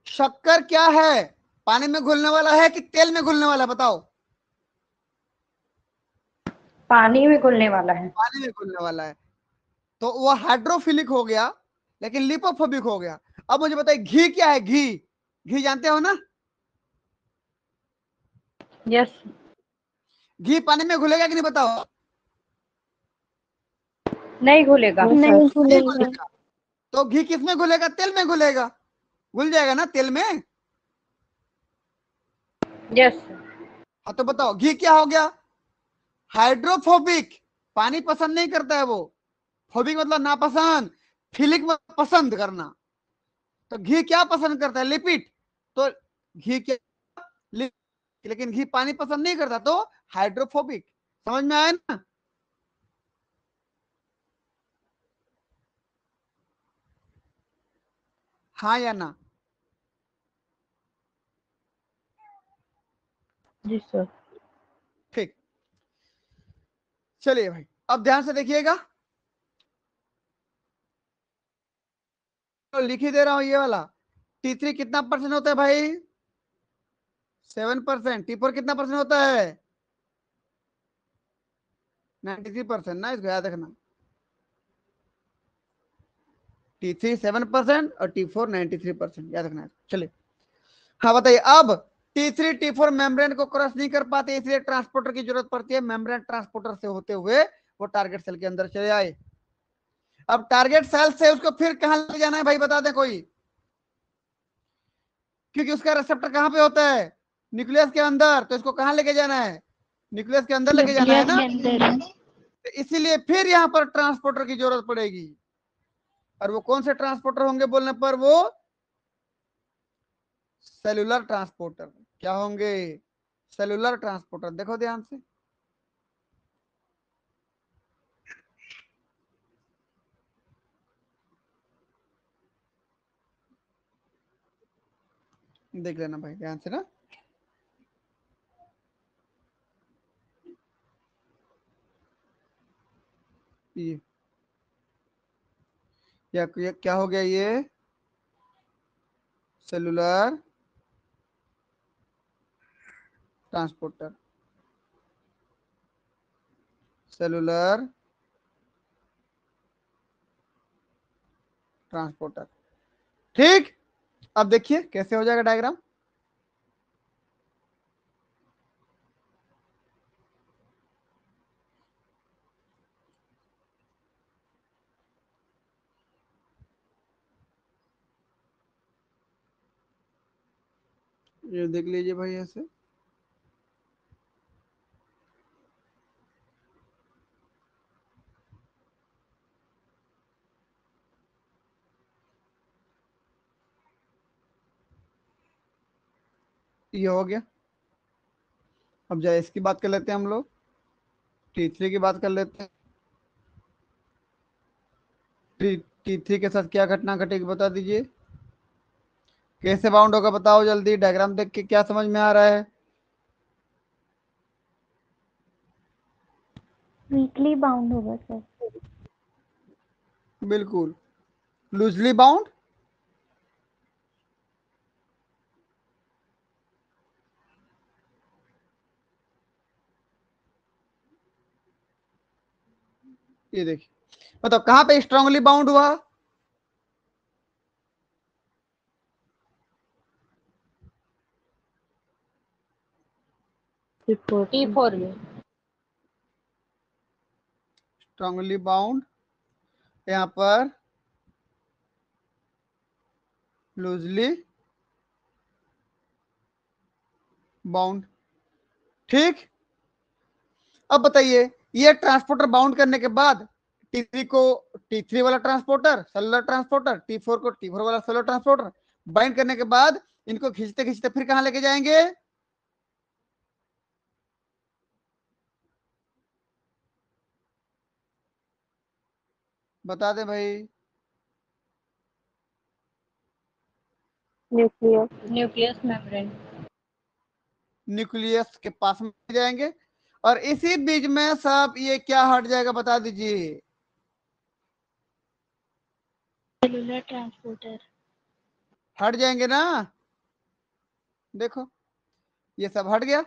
Speaker 1: शक्कर क्या है? पानी में घुलने वाला है कि तेल में घुलने वाला है? बताओ।
Speaker 3: पानी में घुलने वाला है।
Speaker 1: पानी में घुलने वाला है। तो वो हाइड्रोफिलिक हो गया, लेकिन लिपोफोबिक हो गया। अब मुझे बताइए, घी क्या है? घी, घी जानते हो ना?
Speaker 3: यस।
Speaker 1: घी पानी में घुलेगा कि नहीं बताओ?
Speaker 3: नहीं घुलेगा।
Speaker 2: नहीं
Speaker 1: नहीं
Speaker 2: घुलेगा।
Speaker 1: घुलेगा। तो घी किस में घुलेगा? तेल में घुलेगा। घुल जाएगा ना तेल में।
Speaker 3: यस।
Speaker 1: हाँ, तो बताओ घी क्या हो गया? हाइड्रोफोबिक, पानी पसंद नहीं करता है वो। फोबिक मतलब नापसंद, फिलिक मतलब पसंद करना। तो घी क्या पसंद करता है? लिपिड। तो घी क्या? लि- लेकिन घी पानी पसंद नहीं करता, तो हाइड्रोफोबिक। समझ में आया ना? हाँ या ना?
Speaker 3: जी सर।
Speaker 1: ठीक, चलिए भाई, अब ध्यान से देखिएगा। तो लिख ही दे रहा हूं ये वाला। T3 कितना परसेंट होता है भाई? 7%। T4 कितना परसेंट होता है? 93% ना, इसको याद रखना। T3 7% और T4 93%, याद रखना। चलिए, हाँ बताइए। अब T3 T4 मेम्ब्रेन को क्रॉस नहीं कर पाते, इसलिए ट्रांसपोर्टर की जरूरत पड़ती है। मेम्ब्रेन ट्रांसपोर्टर से होते हुए वो टारगेट सेल के अंदर चले आए। अब टारगेट सेल से उसको फिर कहां ले जाना है भाई, बता दें कोई? क्योंकि उसका रिसेप्टर कहां पे होता है? न्यूक्लियस के अंदर। तो इसको कहां लेके जाना है? न्यूक्लियस के अंदर लेके जाना है
Speaker 2: न्यूक्लियस
Speaker 1: ना?
Speaker 2: के अंदर।
Speaker 1: तो इसीलिए फिर यहां पर ट्रांसपोर्टर की जरूरत पड़ेगी। और वो कौन से ट्रांसपोर्टर होंगे बोलने पर? वो सेलुलर ट्रांसपोर्टर। क्या होंगे? Cellular transporter. देखो ध्यान से, देख लेना भाई ध्यान से ना। ये क्या हो गया? ये सेलुलर ट्रांसपोर्टर, सेलुलर ट्रांसपोर्टर। ठीक, अब देखिए कैसे हो जाएगा डायग्राम। ये देख लीजिए भाई ऐसे। ये हो गया। अब जाए इसकी बात कर लेते हैं हम लोग, T3 की बात कर लेते हैं। T3 के साथ क्या घटना घटेगी बता दीजिए। कैसे बाउंड होगा बताओ जल्दी, डायग्राम देख के क्या समझ में आ रहा है।
Speaker 2: वीकली बाउंड होगा सर।
Speaker 1: बिल्कुल। लूजली बाउंड, ये देखिए मतलब कहां पे स्ट्रांगली बाउंड हुआ,
Speaker 3: T4 में।
Speaker 1: स्ट्रांगली बाउंड यहां पर लूजली बाउंड। ठीक, अब बताइए ये ट्रांसपोर्टर बाउंड करने के बाद T3 को T3 वाला ट्रांसपोर्टर सेलुलर ट्रांसपोर्टर, T4 को T4 वाला सेलुलर ट्रांसपोर्टर बाइंड करने के बाद इनको खींचते खींचते फिर कहां लेके जाएंगे, बता दे भाई।
Speaker 3: Nucleus membrane.
Speaker 1: न्यूक्लियस के पास में जाएंगे और इसी बीच में सब ये क्या हट जाएगा बता दीजिए,
Speaker 2: सेलुलर ट्रांसपोर्टर।
Speaker 1: हट जाएंगे ना। देखो ये सब हट गया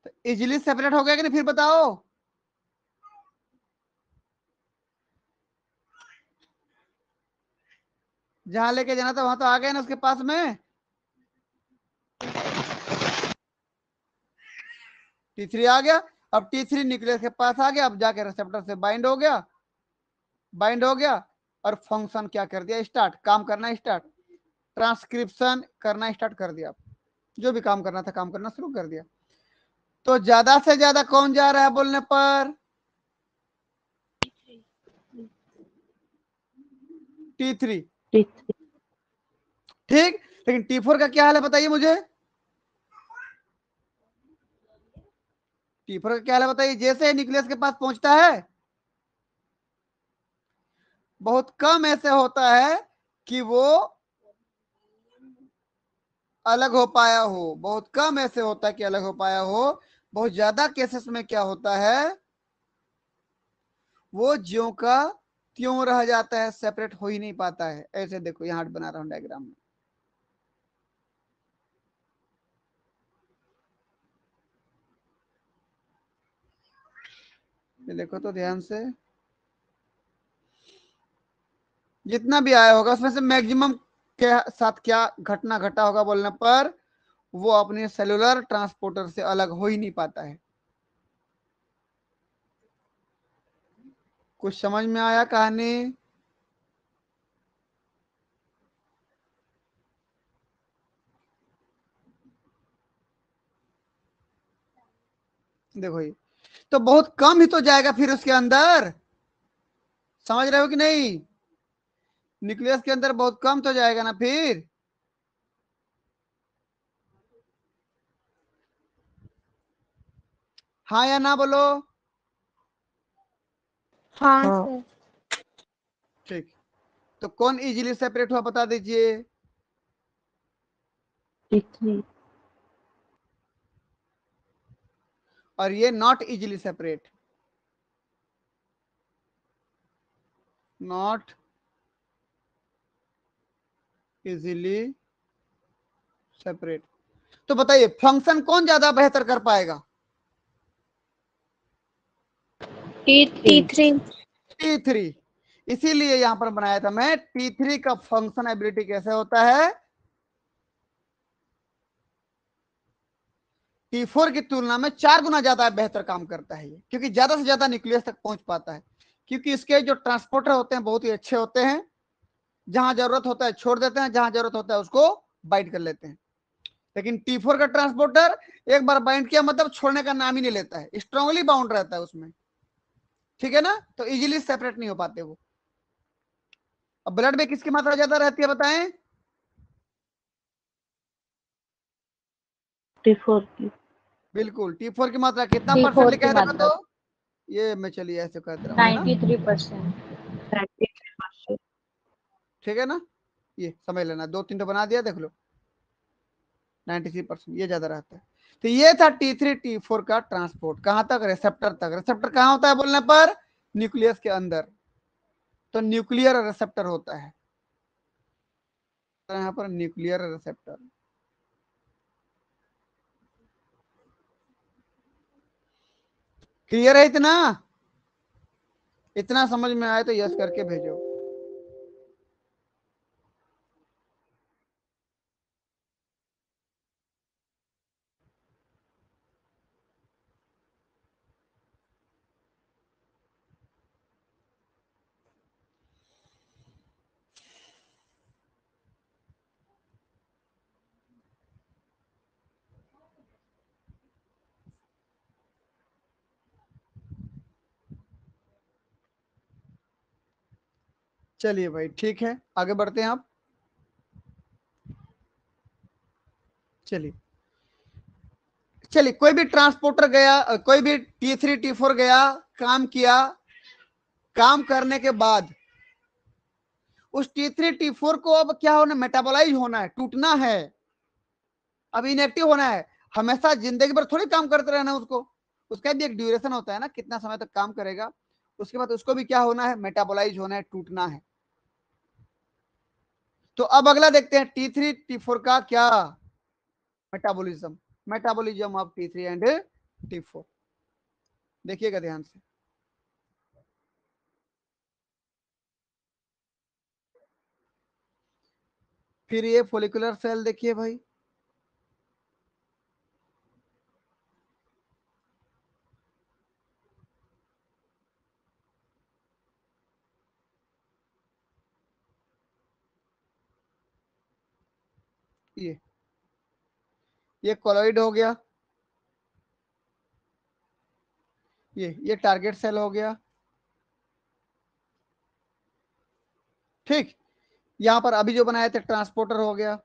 Speaker 1: तो इजिली सेपरेट हो गया कि नहीं फिर बताओ। जहां लेके जाना था वहां तो आ गए ना उसके पास में। T3 आ गया, अब T3 न्यूक्लियस के पास आ गया, अब जाके रिसेप्टर से बाइंड हो गया, बाइंड हो गया और फंक्शन क्या कर दिया, स्टार्ट, काम करना स्टार्ट, ट्रांसक्रिप्शन करना स्टार्ट कर दिया, जो भी काम करना था काम करना शुरू कर दिया। तो ज्यादा से ज्यादा कौन जा रहा है बोलने पर, T3। ठीक, लेकिन T4 का क्या हाल है बताइए मुझे, T4 का क्या हाल है बताइए। जैसे न्यूक्लियस के पास पहुंचता है बहुत कम ऐसे होता है कि वो अलग हो पाया हो, बहुत कम ऐसे होता है कि अलग हो पाया हो, बहुत ज्यादा केसेस में क्या होता है वो ज्यों का त्यों रह जाता है, सेपरेट हो ही नहीं पाता है। ऐसे देखो यहां बना रहा हूं डायग्राम में, ये देखो तो ध्यान से, जितना भी आया होगा उसमें से मैक्सिमम के साथ क्या घटना घटा होगा बोलने पर वो अपने सेलुलर ट्रांसपोर्टर से अलग हो ही नहीं पाता है। कुछ समझ में आया कहानी, देखो ये तो बहुत कम ही तो जाएगा फिर उसके अंदर, समझ रहे हो कि नहीं, न्यूक्लियस के अंदर बहुत कम तो जाएगा ना फिर। हाँ या ना बोलो।
Speaker 2: हाँ सर।
Speaker 1: ठीक, तो कौन इजीली सेपरेट हुआ बता दीजिए,
Speaker 4: T3।
Speaker 1: और ये not easily separate, not easily separate. तो बताइए फंक्शन कौन ज्यादा बेहतर कर पाएगा,
Speaker 3: T3।
Speaker 1: T3। इसीलिए यहां पर बनाया था मैं, T3 का फंक्शन एबिलिटी कैसे होता है, T4 की तुलना में 4 गुना ज्यादा बेहतर काम करता है ये, क्योंकि ज्यादा से ज्यादा न्यूक्लियस तक पहुंच पाता है, क्योंकि इसके जो ट्रांसपोर्टर होते हैं बहुत ही अच्छे होते हैं, जहां जरूरत होता है छोड़ देते हैं, जहां जरूरत होता है उसको बाइंड कर लेते हैं। लेकिन T4 का ट्रांसपोर्टर एक बार बाइंड किया मतलब छोड़ने का नाम ही नहीं लेता है, स्ट्रांगली बाउंड रहता है उसमें, ठीक है ना, तो इजीली सेपरेट नहीं हो पाते वो। अब ब्लड में किसकी मात्रा ज्यादा रहती है बताएं?
Speaker 4: T4 की।
Speaker 1: बिल्कुल, T4 की मात्रा कितना परसेंट
Speaker 3: T4
Speaker 1: लिखा
Speaker 3: की
Speaker 1: है देखो
Speaker 3: मात्रा
Speaker 1: तो, ये मैं चलिए ऐसे कर दे रहा हूँ, है ना,
Speaker 3: 93%।
Speaker 4: 93%।
Speaker 1: ठीक है ना, ये समझ लेना, 2-3 तो बना दिया, देख लो 93%, ये ज्यादा रहता है। तो ये था T3 T4 का ट्रांसपोर्ट, कहां तक? रिसेप्टर तक। रिसेप्टर कहां होता है बोलने पर? न्यूक्लियस के अंदर, तो न्यूक्लियर रिसेप्टर होता है, तो यहाँ पर न्यूक्लियर रिसेप्टर। क्लियर है इतना? इतना समझ में आए तो यस करके भेजो। चलिए भाई ठीक है, आगे बढ़ते हैं आप। चलिए चलिए, कोई भी ट्रांसपोर्टर गया, कोई भी T3 T4 गया, काम किया, काम करने के बाद उस T3 T4 को अब क्या होना? मेटाबोलाइज होना है, टूटना है, अब इनएक्टिव होना है। हमेशा जिंदगी भर थोड़ी काम करते रहना उसको, उसका भी एक ड्यूरेशन होता है ना, कितना समय तक काम करेगा, उसके बाद उसको भी क्या होना है? मेटाबोलाइज होना है, टूटना है। तो अब अगला देखते हैं T3 T4 का क्या metabolism, metabolism of T3 and T4, देखिएगा ध्यान से। फिर ये फोलिकुलर सेल देखिए भाई, ये कोलॉइड हो गया, ये टारगेट सेल हो गया, ठीक। यहां पर अभी जो बनाए थे ट्रांसपोर्टर हो गया,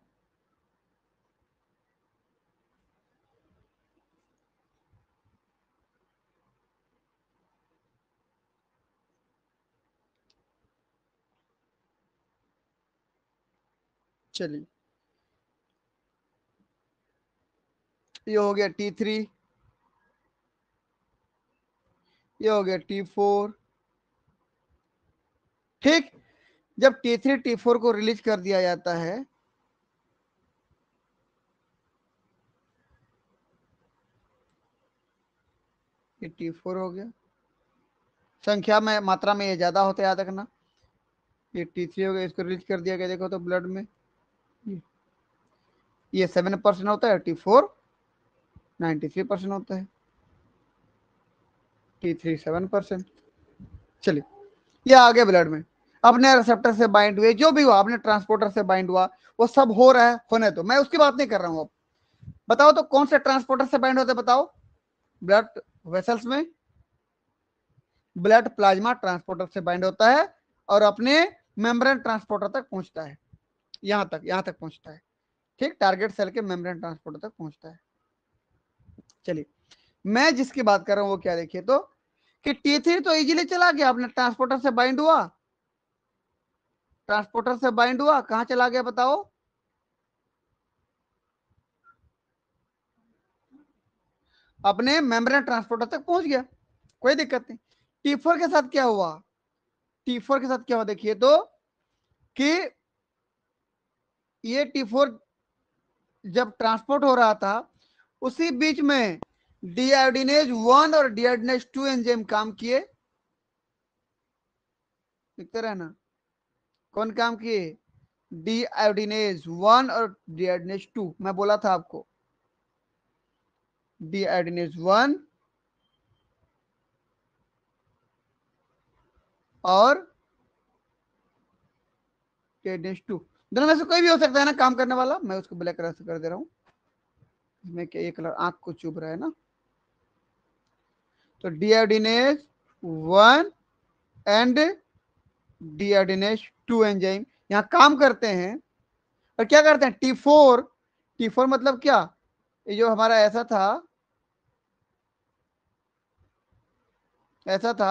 Speaker 1: चलिए ये हो गया T3, ये हो गया T4, ठीक। जब T3 T4 को रिलीज कर दिया जाता है, ये T4 हो गया, संख्या में मात्रा में ये ज्यादा होता है, याद रखना। ये T3 हो गया, इसको रिलीज कर दिया गया, देखो तो ब्लड में ये 7% होता है, T4 93% होता है, T3 7%। चलिए ये आ गया ब्लड में, अपने रिसेप्टर से बाइंड हुए, जो भी हुआ अपने ट्रांसपोर्टर से बाइंड हुआ, वो सब हो रहा है, होने तो मैं उसकी बात नहीं कर रहा हूं। अब बताओ तो कौन से ट्रांसपोर्टर से बाइंड होते हैं बताओ? ब्लड वेसल्स में ब्लड प्लाज्मा ट्रांसपोर्टर से बाइंड होता है और अपने मेम्ब्रेन ट्रांसपोर्टर तक पहुंचता है, यहां तक पहुंचता है, ठीक, टारगेट सेल के मेम्ब्रेन ट्रांसपोर्टर तक पहुंचता है। चलिए मैं जिसकी बात कर रहा हूं वो क्या, देखिए तो कि T3 तो इजीली चला गया, अपने ट्रांसपोर्टर से बाइंड हुआ, ट्रांसपोर्टर से बाइंड हुआ, कहां चला गया बताओ? अपने मेम्ब्रेन ट्रांसपोर्टर तक पहुंच गया, कोई दिक्कत नहीं। T4 के साथ क्या हुआ? T4 के साथ क्या हुआ देखिए तो कि ये T4 जब ट्रांसपोर्ट हो रहा था, उसी बीच में डीआयोडीनेज 1 और डीआयोडीनेज 2 एंजाइम काम किए, लिखते रहना, कौन काम किए? डीआयोडीनेज 1 और डीआयोडीनेज 2, मैं बोला था आपको, डीआयोडीनेज 1 और डीआयोडीनेज 2, दोनों में से कोई भी हो सकता है ना काम करने वाला। मैं उसको ब्लैक कलर से कर दे रहा हूँ, इसमें क्या ये कलर आंख को चुभ रहा है ना। तो डीआयोडीनेज 1 एंड डीआयोडीनेज 2 एंजाइम यहाँ काम करते हैं और क्या करते हैं, T4 मतलब क्या, ये जो हमारा ऐसा था,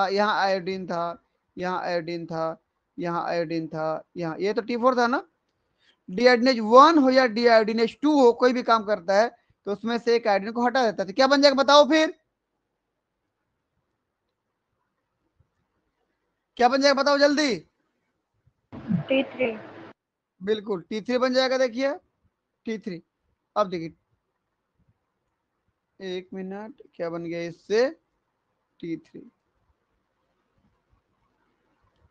Speaker 1: यहाँ आयोडीन था, यहाँ आयोडीन था, यहाँ आयोडीन था, यहाँ ये तो T4 था ना। डीआयोडीनेज 1 हो या डीआयोडीनेज 2 हो, कोई भी काम करता है तो उसमें से एक आयोडीन को हटा देता है, तो क्या बन जाएगा बताओ फिर, क्या बन जाएगा बताओ जल्दी।
Speaker 3: T3।
Speaker 1: बिल्कुल T3 बन जाएगा, देखिए T3। अब देखिए, एक मिनट, क्या बन गया इससे, T3,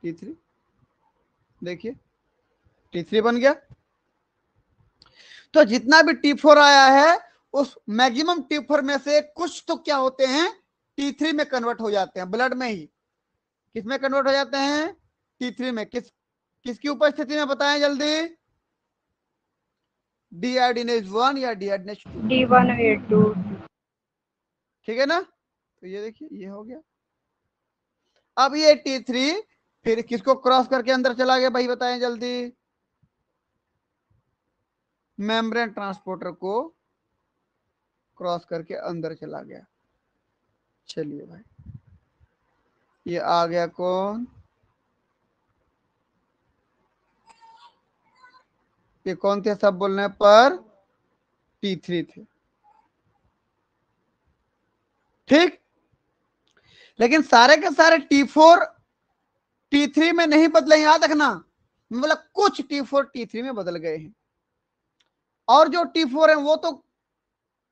Speaker 1: T3 देखिए T3 बन गया। तो जितना भी T4 आया है उस मैक्सिमम T4 में से कुछ तो क्या होते हैं, T3 में कन्वर्ट हो जाते हैं, ब्लड में ही। किसमें कन्वर्ट हो जाते हैं, T3 में। किसकी उपस्थिति में बताएं जल्दी, डीआयोडीनेज 1 या डीआयोडीनेज 2।
Speaker 3: D1 और D2।
Speaker 1: ठीक है ना, तो ये देखिए ये हो गया। अब ये T3 फिर किसको क्रॉस करके अंदर चला गया भाई बताएं जल्दी, मेम्ब्रेन ट्रांसपोर्टर को क्रॉस करके अंदर चला गया। चलिए भाई, ये आ गया कौन, ये कौन थे सब बोलने पर, T3 थे। ठीक, लेकिन सारे के सारे T4 T3 में नहीं बदले, याद रखना, मतलब कुछ T4 T3 में बदल गए हैं, और जो T4 है वो तो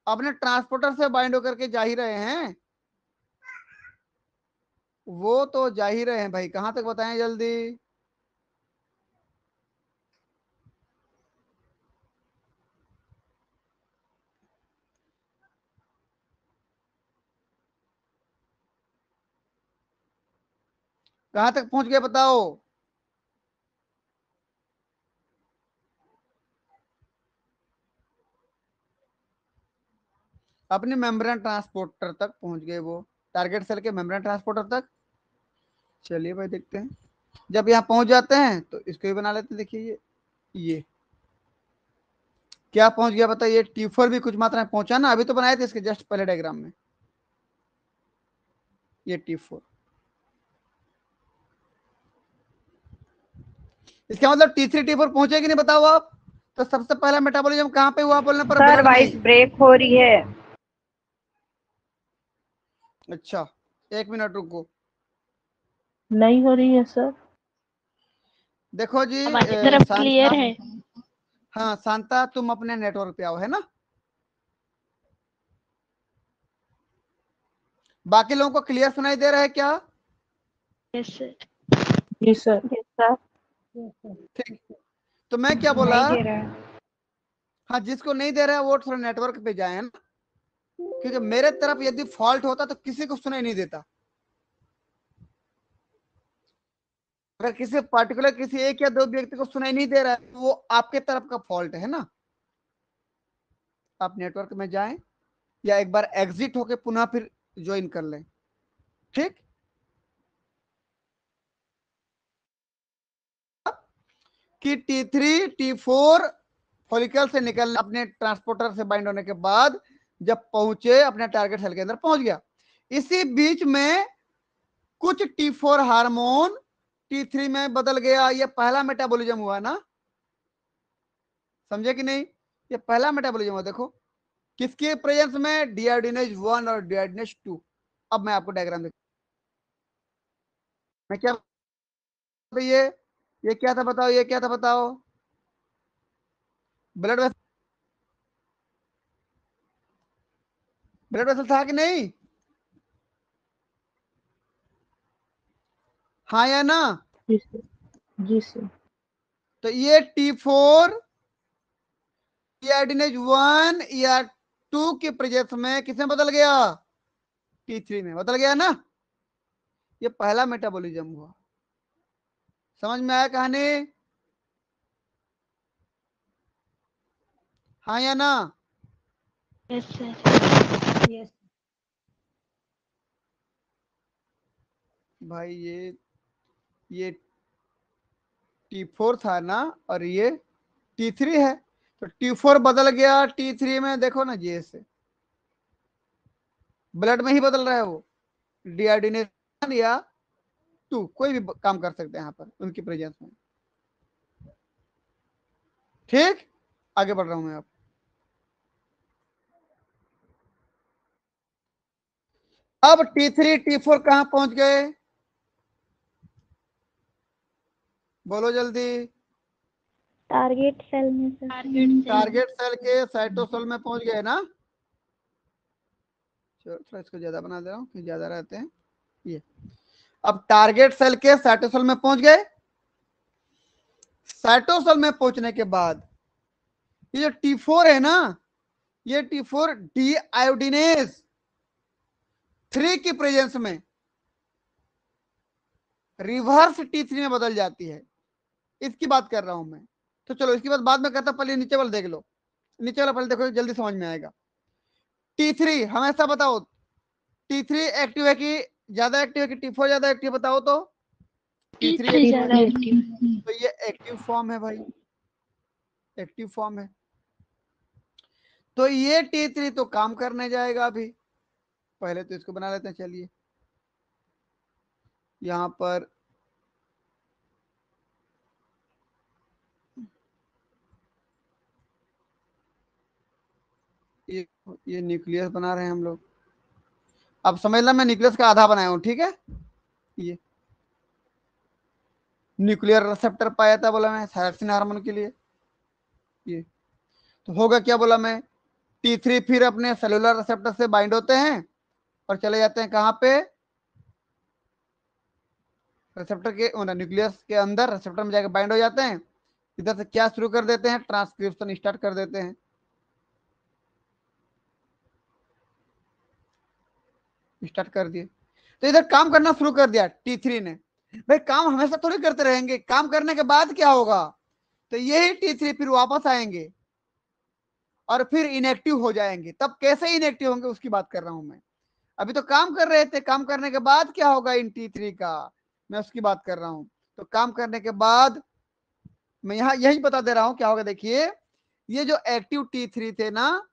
Speaker 1: अपने ट्रांसपोर्टर से बाइंड होकर के जा ही रहे हैं, वो तो जा ही रहे हैं भाई। कहां तक बताएं जल्दी, कहां तक पहुंच गए बताओ, अपने मेम्ब्रेन ट्रांसपोर्टर तक पहुंच गए वो, टारगेट सेल के मेम्ब्रेन ट्रांसपोर्टर तक। चलिए भाई देखते हैं, जब यहाँ पहुंच जाते हैं तो इसको भी बना लेते हैं। देखिए ये क्या पहुंच गया बताइए, T4 भी कुछ मात्रा में पहुंचा ना, अभी तो बनाए थे इसके जस्ट पहले डायग्राम में, ये T4। इसका मतलब T3 T4 पहुंचे कि नहीं बताओ आप। तो सबसे पहला मेटाबॉलिज्म कहां पे हुआ बोलने पर,
Speaker 3: सर
Speaker 1: ब्लड में
Speaker 3: वॉइस
Speaker 1: ही।
Speaker 3: ब्रेक हो रही है।
Speaker 1: अच्छा, एक मिनट रुको,
Speaker 4: नहीं हो रही है सर।
Speaker 1: देखो जी
Speaker 2: हमारी तरफ
Speaker 1: शांता,
Speaker 2: क्लियर है।
Speaker 1: हाँ शांता तुम अपने नेटवर्क पे आओ, है ना, बाकी लोगों को क्लियर सुनाई दे रहा है क्या।
Speaker 2: Yes sir.
Speaker 4: जी सर।
Speaker 3: Yes sir.
Speaker 1: ठीक, तो मैं क्या बोला,
Speaker 3: नहीं दे रहा है।
Speaker 1: हाँ जिसको नहीं दे रहा है वो थोड़ा नेटवर्क पे जाए, है ना, क्योंकि मेरे तरफ यदि फॉल्ट होता तो किसी को सुनाई नहीं देता। अगर किसी पर्टिकुलर किसी एक या दो व्यक्ति को सुनाई नहीं दे रहा है तो वो आपके तरफ का फॉल्ट है ना। आप नेटवर्क में जाएं या एक बार एग्जिट होके पुनः फिर ज्वाइन कर लें। ठीक, कि T3 T4 फॉलिकल से निकल अपने ट्रांसपोर्टर से बाइंड होने के बाद जब पहुंचे अपने टारगेट सेल के अंदर पहुंच गया, इसी बीच में कुछ T4 हार्मोन T3 में बदल गया। ये पहला मेटाबॉलिज्म हुआ ना, समझे कि नहीं, ये पहला मेटाबॉलिज्म हुआ। देखो किसके प्रेजेंस में, डीआयोडीनेज 1 और डीआयोडीनेज 2। अब मैं आपको डायग्राम देख, मैं क्या, ये क्या था बताओ, ये क्या था बताओ, ब्लड वेसल, ब्लड वेसल था कि नहीं, हाँ या ना।
Speaker 4: जी सर। जी सर।
Speaker 1: तो ये T4 डीआयोडीनेज 1 या 2 के प्रेजेंस में किसमें बदल गया, T3 में बदल गया ना। ये पहला मेटाबॉलिज्म हुआ, समझ में आया कहानी। हाँ या ना?
Speaker 2: Yes sir.
Speaker 3: यस।
Speaker 1: भाई ये T4 था ना, और ये T3 है, तो T4 बदल गया T3 में, देखो ना जी, से ब्लड में ही बदल रहा है वो, डिहाइड्रेशन या टू, कोई भी काम कर सकते हैं यहाँ पर उनकी प्रेजेंस में। ठीक, आगे बढ़ रहा हूं मैं अब T3 T4 कहां पहुंच गए, बोलो जल्दी।
Speaker 2: टारगेट सेल में सर।
Speaker 1: टारगेट सेल के साइटोसोल में पहुंच गए ना। चलो थोड़ा इसको ज्यादा बना दे रहा हूँ कि ज्यादा रहते हैं ये। अब टारगेट सेल के साइटोसोल में पहुंच गए। साइटोसोल में पहुंचने के बाद ये जो T4 है ना, ये T4 डी आयोडीनेज 3 की प्रेजेंस में रिवर्स T3 में बदल जाती है, इसकी बात कर रहा हूं मैं। तो चलो इसकी बात बाद में करता, पहले नीचे वाला देख लो, नीचे वाला पहले देखो, जल्दी समझ में आएगा। T3 हमेशा बताओ, T3 एक्टिव है कि ज्यादा एक्टिव है कि T4 ज्यादा एक्टिव, बताओ तो। T3
Speaker 2: ज्यादा एक्टिव।
Speaker 1: तो ये एक्टिव फॉर्म है भाई, एक्टिव फॉर्म है। तो ये T3 तो काम करने जाएगा अभी, पहले तो इसको बना लेते हैं, चलिए यहां पर ये न्यूक्लियस बना रहे हैं हम लोग। अब समझ ला, मैं न्यूक्लियस का आधा बनाया हूं, ठीक है। ये न्यूक्लियर रिसेप्टर पाया था बोला मैं थायरॉक्सिन हार्मोन के लिए। ये तो होगा क्या बोला मैं, T3 फिर अपने सेलुलर रिसेप्टर से बाइंड होते हैं और चले जाते हैं कहां पे, रिसेप्टर के न्यूक्लियस के अंदर, रिसेप्टर में जाकर बाइंड हो जाते हैं। इधर से क्या शुरू कर देते हैं, ट्रांसक्रिप्शन स्टार्ट कर देते हैं। स्टार्ट कर दिए, तो इधर काम करना शुरू कर दिया T3 ने। भाई काम हमेशा थोड़ी करते रहेंगे, काम करने के बाद क्या होगा, तो यही T3 फिर वापस आएंगे और फिर इनएक्टिव हो जाएंगे। तब कैसे इनएक्टिव होंगे उसकी बात कर रहा हूं मैं। अभी तो काम कर रहे थे, काम करने के बाद क्या होगा इन T3 का, मैं उसकी बात कर रहा हूं। तो काम करने के बाद मैं यहां यही बता दे रहा हूं क्या होगा, देखिए ये जो एक्टिव T3 थे ना,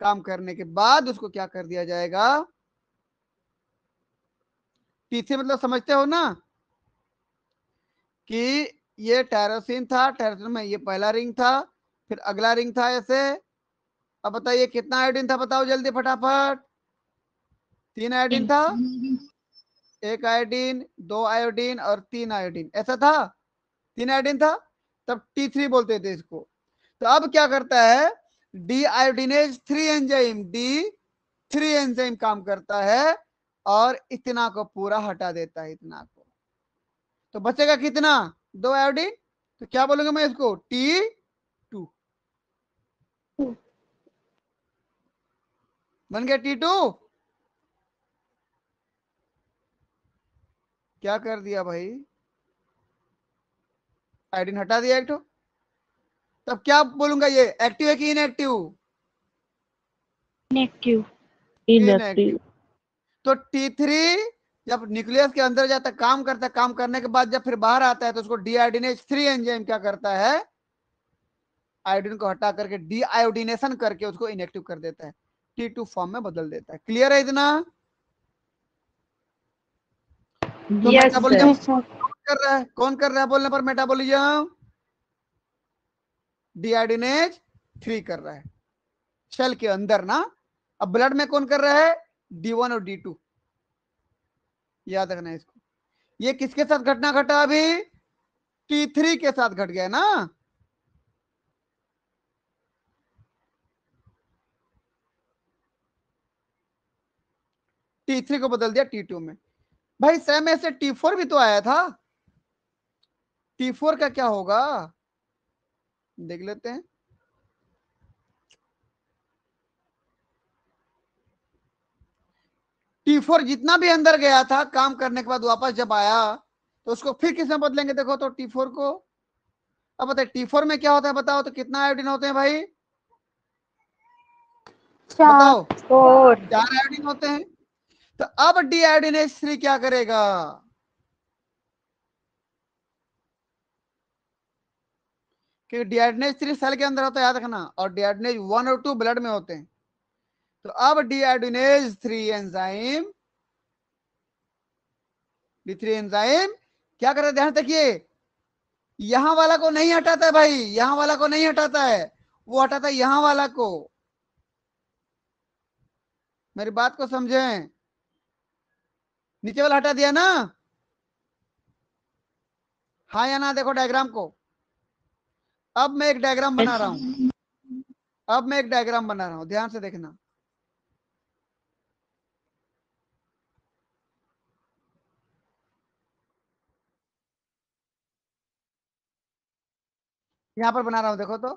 Speaker 1: काम करने के बाद उसको क्या कर दिया जाएगा, T3 मतलब समझते हो ना, कि ये टायरोसिन था, टायरोसिन में ये पहला रिंग था, फिर अगला रिंग था ऐसे। अब बताइए कितना आयोडीन था, बताओ जल्दी फटाफट। 3 आयोडीन था, 1 आयोडीन, 2 आयोडीन और 3 आयोडीन, ऐसा था। 3 आयोडीन था, तब T3 बोलते थे इसको। तो अब क्या करता है, डी आयोडीनेज 3 एंजाइम, D3 एंजाइम काम करता है और इतना को पूरा हटा देता है, इतना को। तो बचेगा कितना, 2 आयोडीन। तो क्या बोलूंगा मैं इसको, T2 बन गया T2। क्या कर दिया भाई, आयोडीन हटा दिया एक तो। तब क्या बोलूंगा, ये एक्टिव है कि इनएक्टिव,
Speaker 2: इनएक्टिव।
Speaker 1: इनएक्टिव। तो T3 जब न्यूक्लियस के अंदर जाता है, काम करता है, काम करने के बाद जब फिर बाहर आता है तो उसको डीआयोडीनेज 3 एंजाइम क्या करता है, आयोडीन को हटा करके डीआयोडीनेशन करके उसको इनएक्टिव कर देता है, T2 फॉर्म में बदल देता है। क्लियर है इतना। तो
Speaker 3: यस
Speaker 1: मेटाबॉलिज्म
Speaker 3: सर।
Speaker 1: कर रहा है, कौन कर रहा है बोलने पर मेटाबॉलिज्म, डीआयोडीनेज 3 कर रहा है सेल के अंदर ना। अब ब्लड में कौन कर रहा है, D1 और D2, याद रखना है इसको। ये किसके साथ घटना घटा, अभी T3 के साथ घट गया ना। T3 को बदल दिया T2 में। भाई सेम ऐसे T4 भी तो आया था, T4 का क्या होगा देख लेते हैं। T4 जितना भी अंदर गया था, काम करने के बाद वापस जब आया तो उसको फिर किसमें बदलेंगे, देखो तो T4 को। अब बताए T4 में क्या होता है, बताओ तो कितना आयोडीन होते हैं भाई,
Speaker 2: चार।
Speaker 1: बताओ,
Speaker 3: 4।
Speaker 1: 4 आयोडीन होते हैं। तो अब डीआयोडीनेज 3 क्या करेगा? क्योंकि डीआयोडीनेज 3 सेल के अंदर होता है, याद रखना, और डीआयोडीनेज 1 और 2 ब्लड में होते हैं। तो अब डीआयोडीनेज 3 एंजाइम, D3 एंजाइम क्या करता है, ध्यान रखिए, यहां वाला को नहीं हटाता है भाई, यहां वाला को नहीं हटाता है, वो हटाता है यहां वाला को। मेरी बात को समझें, नीचे वाला हटा दिया ना? हाँ या ना, देखो डायग्राम को। अब मैं एक डायग्राम बना रहा हूं, अब मैं एक डायग्राम बना रहा हूं, ध्यान से देखना। यहां पर बना रहा हूं, देखो तो,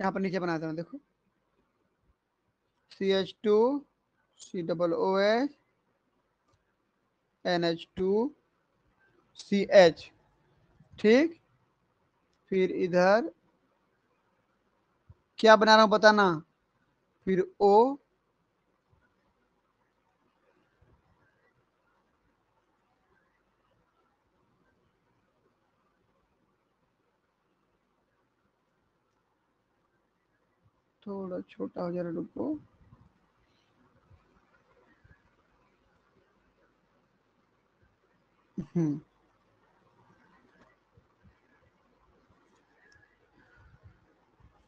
Speaker 1: यहां पर नीचे बनाता हूं, देखो, CH2 COOH NH2CH, ठीक। फिर इधर क्या बना रहा हूं बताना, फिर O, थोड़ा छोटा हो जा रहा, रुको,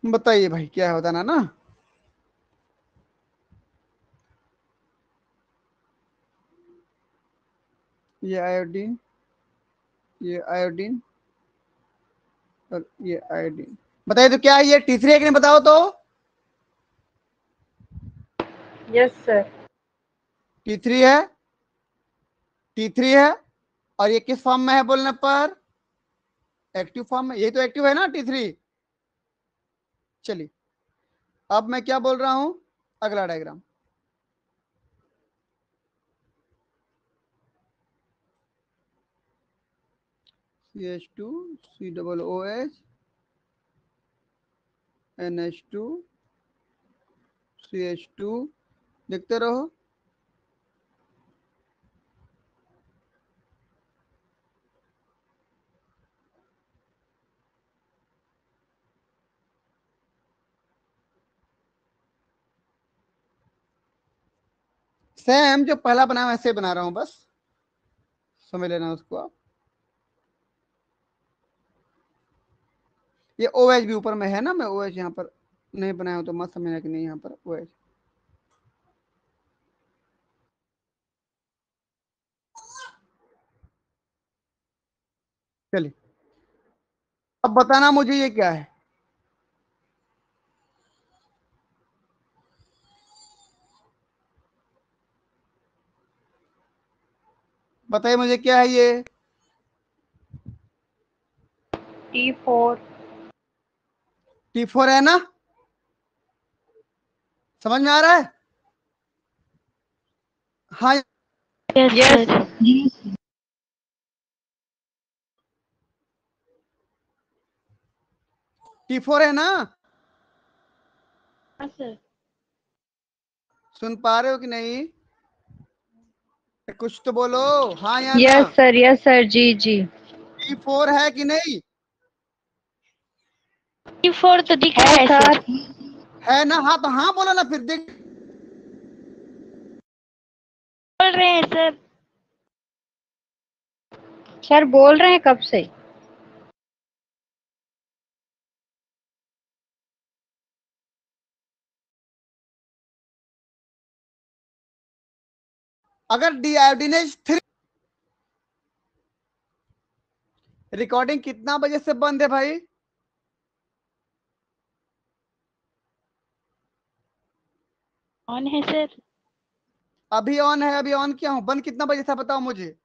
Speaker 1: बताइए भाई क्या है, बताना ना। ये आयोडीन, ये आयोडीन, और ये आयोडीन। बताइए तो क्या है ये, T3 है कि नहीं, बताओ तो।
Speaker 3: Yes sir.
Speaker 1: T3 है, T3 है, और ये किस फॉर्म में है बोलने पर? एक्टिव फॉर्म में, ये तो एक्टिव है ना T3। चलिए, अब मैं क्या बोल रहा हूं, अगला diagram. CH2 COOH NH2 CH2, देखते रहो। सेम जो पहला बनाया वैसे बना रहा हूं, बस समझ लेना उसको आप। ये OH भी ऊपर में है ना, मैं OH यहाँ पर नहीं बनाया हूं तो मत समझना कि नहीं, यहाँ पर OH। चलिए, अब बताना मुझे ये क्या है। बताइए मुझे क्या है ये।
Speaker 3: T4।
Speaker 1: T4 है ना, समझ में आ रहा है? हाँ,
Speaker 2: यस
Speaker 3: यस
Speaker 2: सर।
Speaker 1: T4 है ना,
Speaker 2: हाँ सर।
Speaker 1: सुन पा रहे हो कि नहीं? कुछ तो बोलो, हाँ या ना।
Speaker 3: यस सर, जी जी।
Speaker 1: T4 है कि नहीं?
Speaker 2: T4 तो दिख रहा
Speaker 3: है
Speaker 2: है
Speaker 3: सर।
Speaker 2: सर।
Speaker 1: है ना, हाँ तो हाँ बोलो ना फिर, देख।
Speaker 2: बोल रहे हैं सर।
Speaker 3: सर बोल रहे हैं कब से।
Speaker 1: अगर डीआयोडीनेज 3, रिकॉर्डिंग कितना बजे से बंद है भाई?
Speaker 2: ऑन है सर।
Speaker 1: अभी ऑन है, अभी ऑन किया हूं, बंद कितना बजे था बताओ मुझे।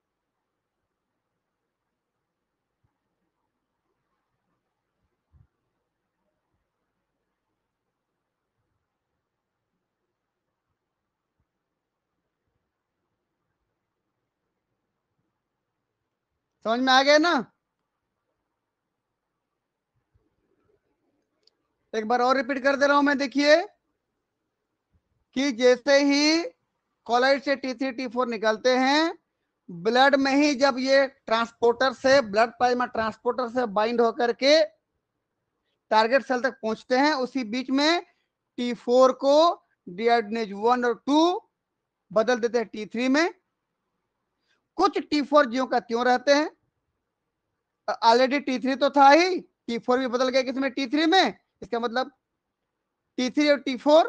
Speaker 1: समझ में आ गया ना? एक बार और रिपीट कर दे रहा हूं मैं, देखिए कि जैसे ही कॉलाइड से T3 T4 निकलते हैं, ब्लड में ही जब ये ट्रांसपोर्टर से, ब्लड प्लाज्मा ट्रांसपोर्टर से बाइंड होकर के टारगेट सेल तक पहुंचते हैं, उसी बीच में T4 को डीआयोडीनेज 1 और 2 बदल देते हैं T3 में। कुछ T4 ज्यों का त्यों रहते हैं, ऑलरेडी T3 तो था ही, T4 भी बदल गया किसमें, T3 में। इसका मतलब T3 और T4,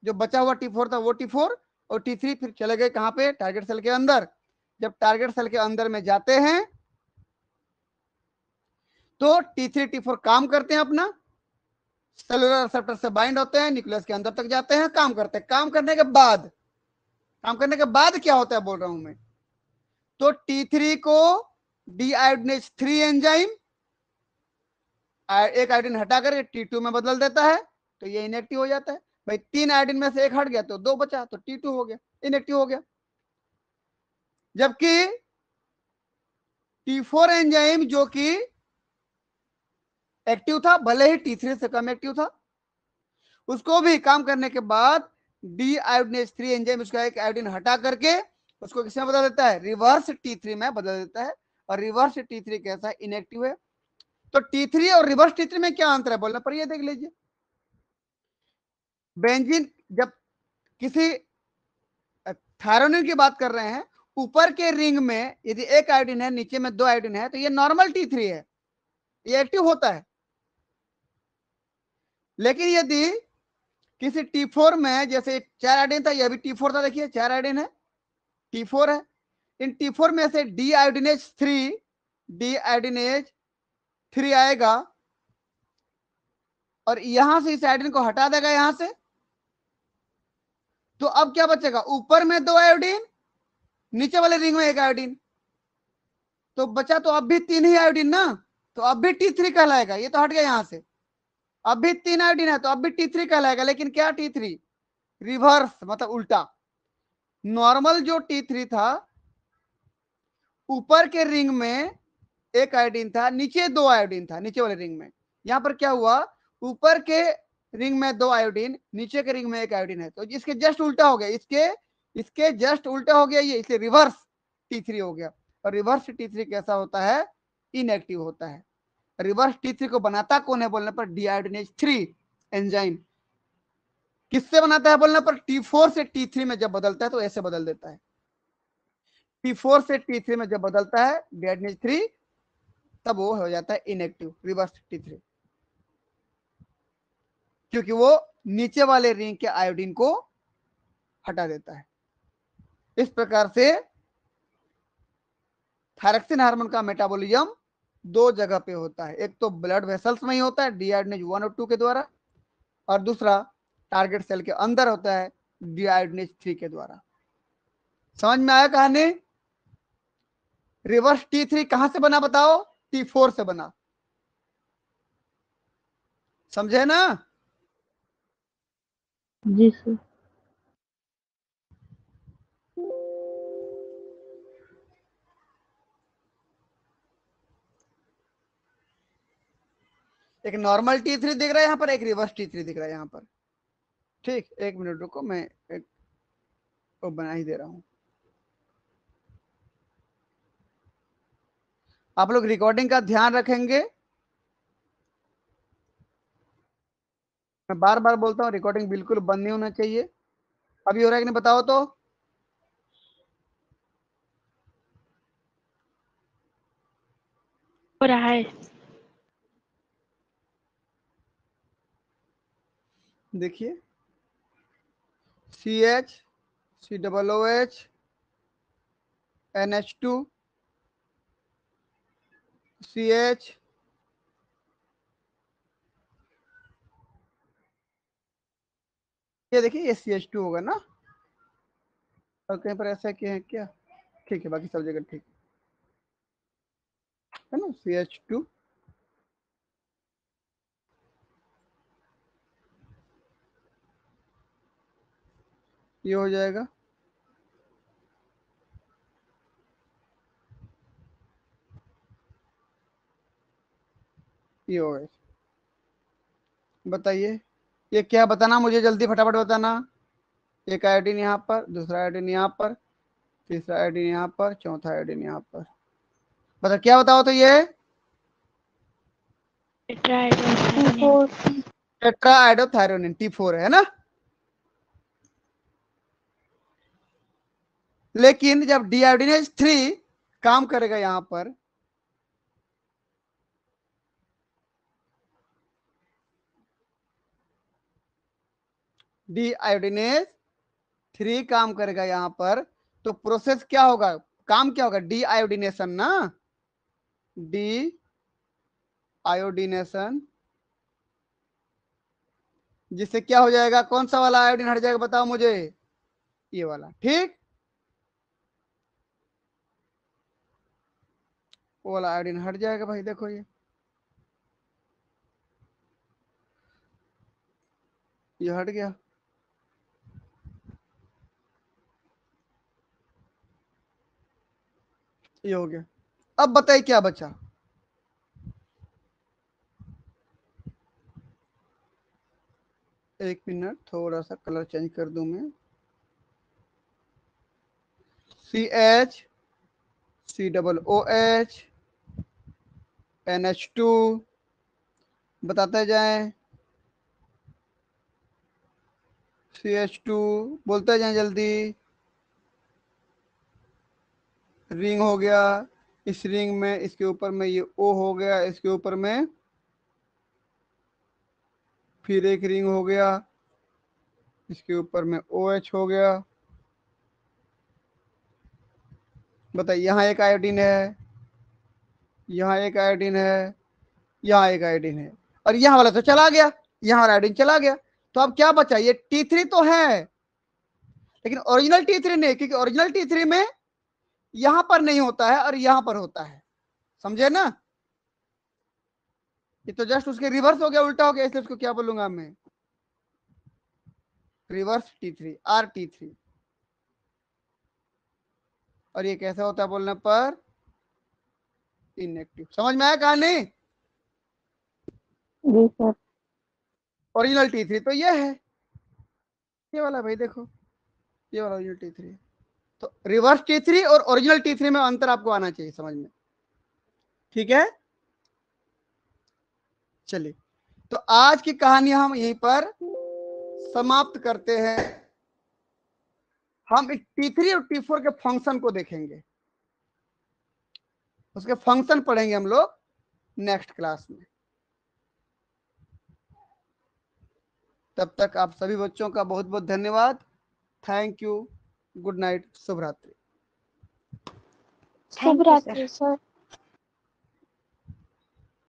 Speaker 1: जो बचा हुआ T4 था वो T4 और T3 फिर चले गए कहां पे, टारगेट सेल के अंदर। जब टारगेट सेल के अंदर में जाते हैं तो T3 T4 काम करते हैं अपना, सेलुलर रिसेप्टर से बाइंड होते हैं, न्यूक्लियस के अंदर तक जाते हैं, काम करते हैं। काम करने के बाद क्या होता है बोल रहा हूं मैं, तो T3 को डीआयोडीनेज 3 एंजाइम एक आयोडीन हटा कर T2 में बदल देता है, तो ये इनएक्टिव हो जाता है। भाई 3 आयोडीन में से एक हट गया तो 2 बचा, तो T2 हो गया, इनएक्टिव हो गया। जबकि T4 एंजाइम जो कि एक्टिव था, भले ही T3 से कम एक्टिव था, उसको भी काम करने के बाद डीआयोडीनेज 3 एंजाइम उसका एक आयोडीन हटा करके उसको किसमें बदल देता है, रिवर्स T3 में बदल देता है। और रिवर्स T3 कैसा है, इनएक्टिव है। तो T3 और रिवर्स T3 में क्या अंतर है बोलने पर ये देख लीजिए। बेंजीन जब किसी थायरोनिन की बात कर रहे हैं, ऊपर के रिंग में यदि एक आयोडीन है, नीचे में 2 आयोडीन है, तो ये नॉर्मल T3 है, ये एक्टिव होता है। लेकिन यदि किसी T4 में, जैसे 4 आयोडीन था, यह भी T4 था, देखिए 4 आयोडीन है, T4 है। इन T4 में से डी आयोडीनेज 3 आएगा और यहां से इस आयोडीन को हटा देगा यहां से, तो अब क्या बचेगा, ऊपर में 2 आयोडीन, नीचे वाले रिंग में 1 आयोडीन, तो बचा तो अब भी 3 ही आयोडीन ना, तो अब भी T3 कहलाएगा। ये तो हट गया यहां से, अब भी 3 आयोडीन है तो अब भी T3 कहलाएगा। लेकिन क्या T3, रिवर्स मतलब उल्टा। नॉर्मल जो T3 था, ऊपर के रिंग में 1 आयोडीन था, नीचे 2 आयोडीन था, नीचे वाले रिंग में। यहां पर क्या हुआ, ऊपर के रिंग में 2 आयोडीन, नीचे के रिंग में 1 आयोडीन है, तो इसके जस्ट उल्टा हो गया, इसके जस्ट उल्टा हो गया ये, इसलिए रिवर्स T3 हो गया। और रिवर्स T3 कैसा होता है, इनएक्टिव होता है। रिवर्स T3 को बनाता कौन है बोलने पर, डीआयोडीनेज 3 एंजाइम। किससे बनाता है बोलने पर, T4 से T3 में जब बदलता है तो ऐसे बदल देता है। T4 से T3 में जब बदलता है डीआयोडीनेज 3, तब वो हो जाता है इनएक्टिव, रिवर्स T3, क्योंकि वो नीचे वाले रिंग के आयोडीन को हटा देता है। इस प्रकार से थायरक्सिन हार्मोन का मेटाबॉलिज्म 2 जगह पे होता है, एक तो ब्लड वेसल्स में ही होता है डीआयोडीनेज 1 और 2 के द्वारा, और दूसरा टारगेट सेल के अंदर होता है डीआयोडीनेज 3 के द्वारा। समझ में आया कहानी। रिवर्स T3 कहां से बना बताओ, T4 से बना, समझे ना।
Speaker 4: जी सर।
Speaker 1: एक नॉर्मल T3 दिख रहा है यहाँ पर, एक रिवर्स T3 दिख रहा है यहाँ पर। ठीक, 1 मिनट रुको, मैं एक वो बना ही दे रहा हूं। आप लोग रिकॉर्डिंग का ध्यान रखेंगे, मैं बार बार बोलता हूँ रिकॉर्डिंग बिल्कुल बंद नहीं होना चाहिए। अभी हो रहा है कि नहीं बताओ तो।
Speaker 2: हो रहा है।
Speaker 1: देखिए CH COOH NH2 CH, ये देखिए ये CH2 होगा ना, और कहीं पर ऐसा क्या है क्या, ठीक है, बाकी सब जगह ठीक है ना। CH2, ये हो जाएगा, ये हो गया। बताइए ये क्या, बताना मुझे जल्दी, फटाफट बताना। एक आयोडीन यहाँ पर, दूसरा आयोडीन यहाँ पर, तीसरा आयोडीन यहाँ पर, चौथा आयोडीन यहाँ पर। बता क्या बताओ तो ये
Speaker 2: T4।
Speaker 1: टेट्रा आयोडोथायरोनिन T4 है ना। लेकिन जब डीआयोडीनेज 3 काम करेगा यहां पर, डीआयोडीनेज 3 काम करेगा यहां पर, तो प्रोसेस क्या होगा, काम क्या होगा, डीआयोडीनेशन ना, डी आयोडीनेशन, जिससे क्या हो जाएगा, कौन सा वाला आयोडीन हट जाएगा बताओ मुझे, ये वाला, ठीक, वो वाला आयोडीन हट जाएगा भाई। देखो ये हट गया। ये हो गया। अब बताइए क्या बचा, एक मिनट, थोड़ा सा कलर चेंज कर दूं मैं। CH COOH NH2 बताते जाएं, CH2 बोलते जाएं जल्दी। रिंग हो गया, इस रिंग में इसके ऊपर में ये O हो गया, इसके ऊपर में फिर एक रिंग हो गया, इसके ऊपर में OH हो गया। बताइए यहाँ एक आयोडीन है, यहाँ एक आयोडीन है, यहाँ एक आयोडीन है, और यहाँ वाला तो चला गया, यहाँ वाला आयोडीन चला गया। तो अब क्या बचा, ये T3 तो है लेकिन ओरिजिनल T3 नहीं, क्योंकि ओरिजिनल T3 में यहां पर नहीं होता है और यहां पर होता है, समझे ना। ये तो जस्ट उसके रिवर्स हो गया, उल्टा हो गया, इसलिए उसको क्या बोलूंगा मैं, रिवर्स T3 RT3। और ये कैसा होता है बोलने पर, इनएक्टिव। समझ में आया कहानी।
Speaker 4: जी सर।
Speaker 1: ओरिजिनल T3 तो ये है, ये वाला भाई देखो, ये वाला ओरिजिनल T3। तो रिवर्स T3 और ओरिजिनल T3 में अंतर आपको आना चाहिए समझ में, ठीक है। चलिए, तो आज की कहानी हम यहीं पर समाप्त करते हैं। हम T3 और T4 के फंक्शन को देखेंगे, उसके फंक्शन पढ़ेंगे हम लोग नेक्स्ट क्लास में। तब तक आप सभी बच्चों का बहुत बहुत धन्यवाद। थैंक यू, गुड नाइट, शुभ रात्रि।
Speaker 2: शुभ रात्रि सर।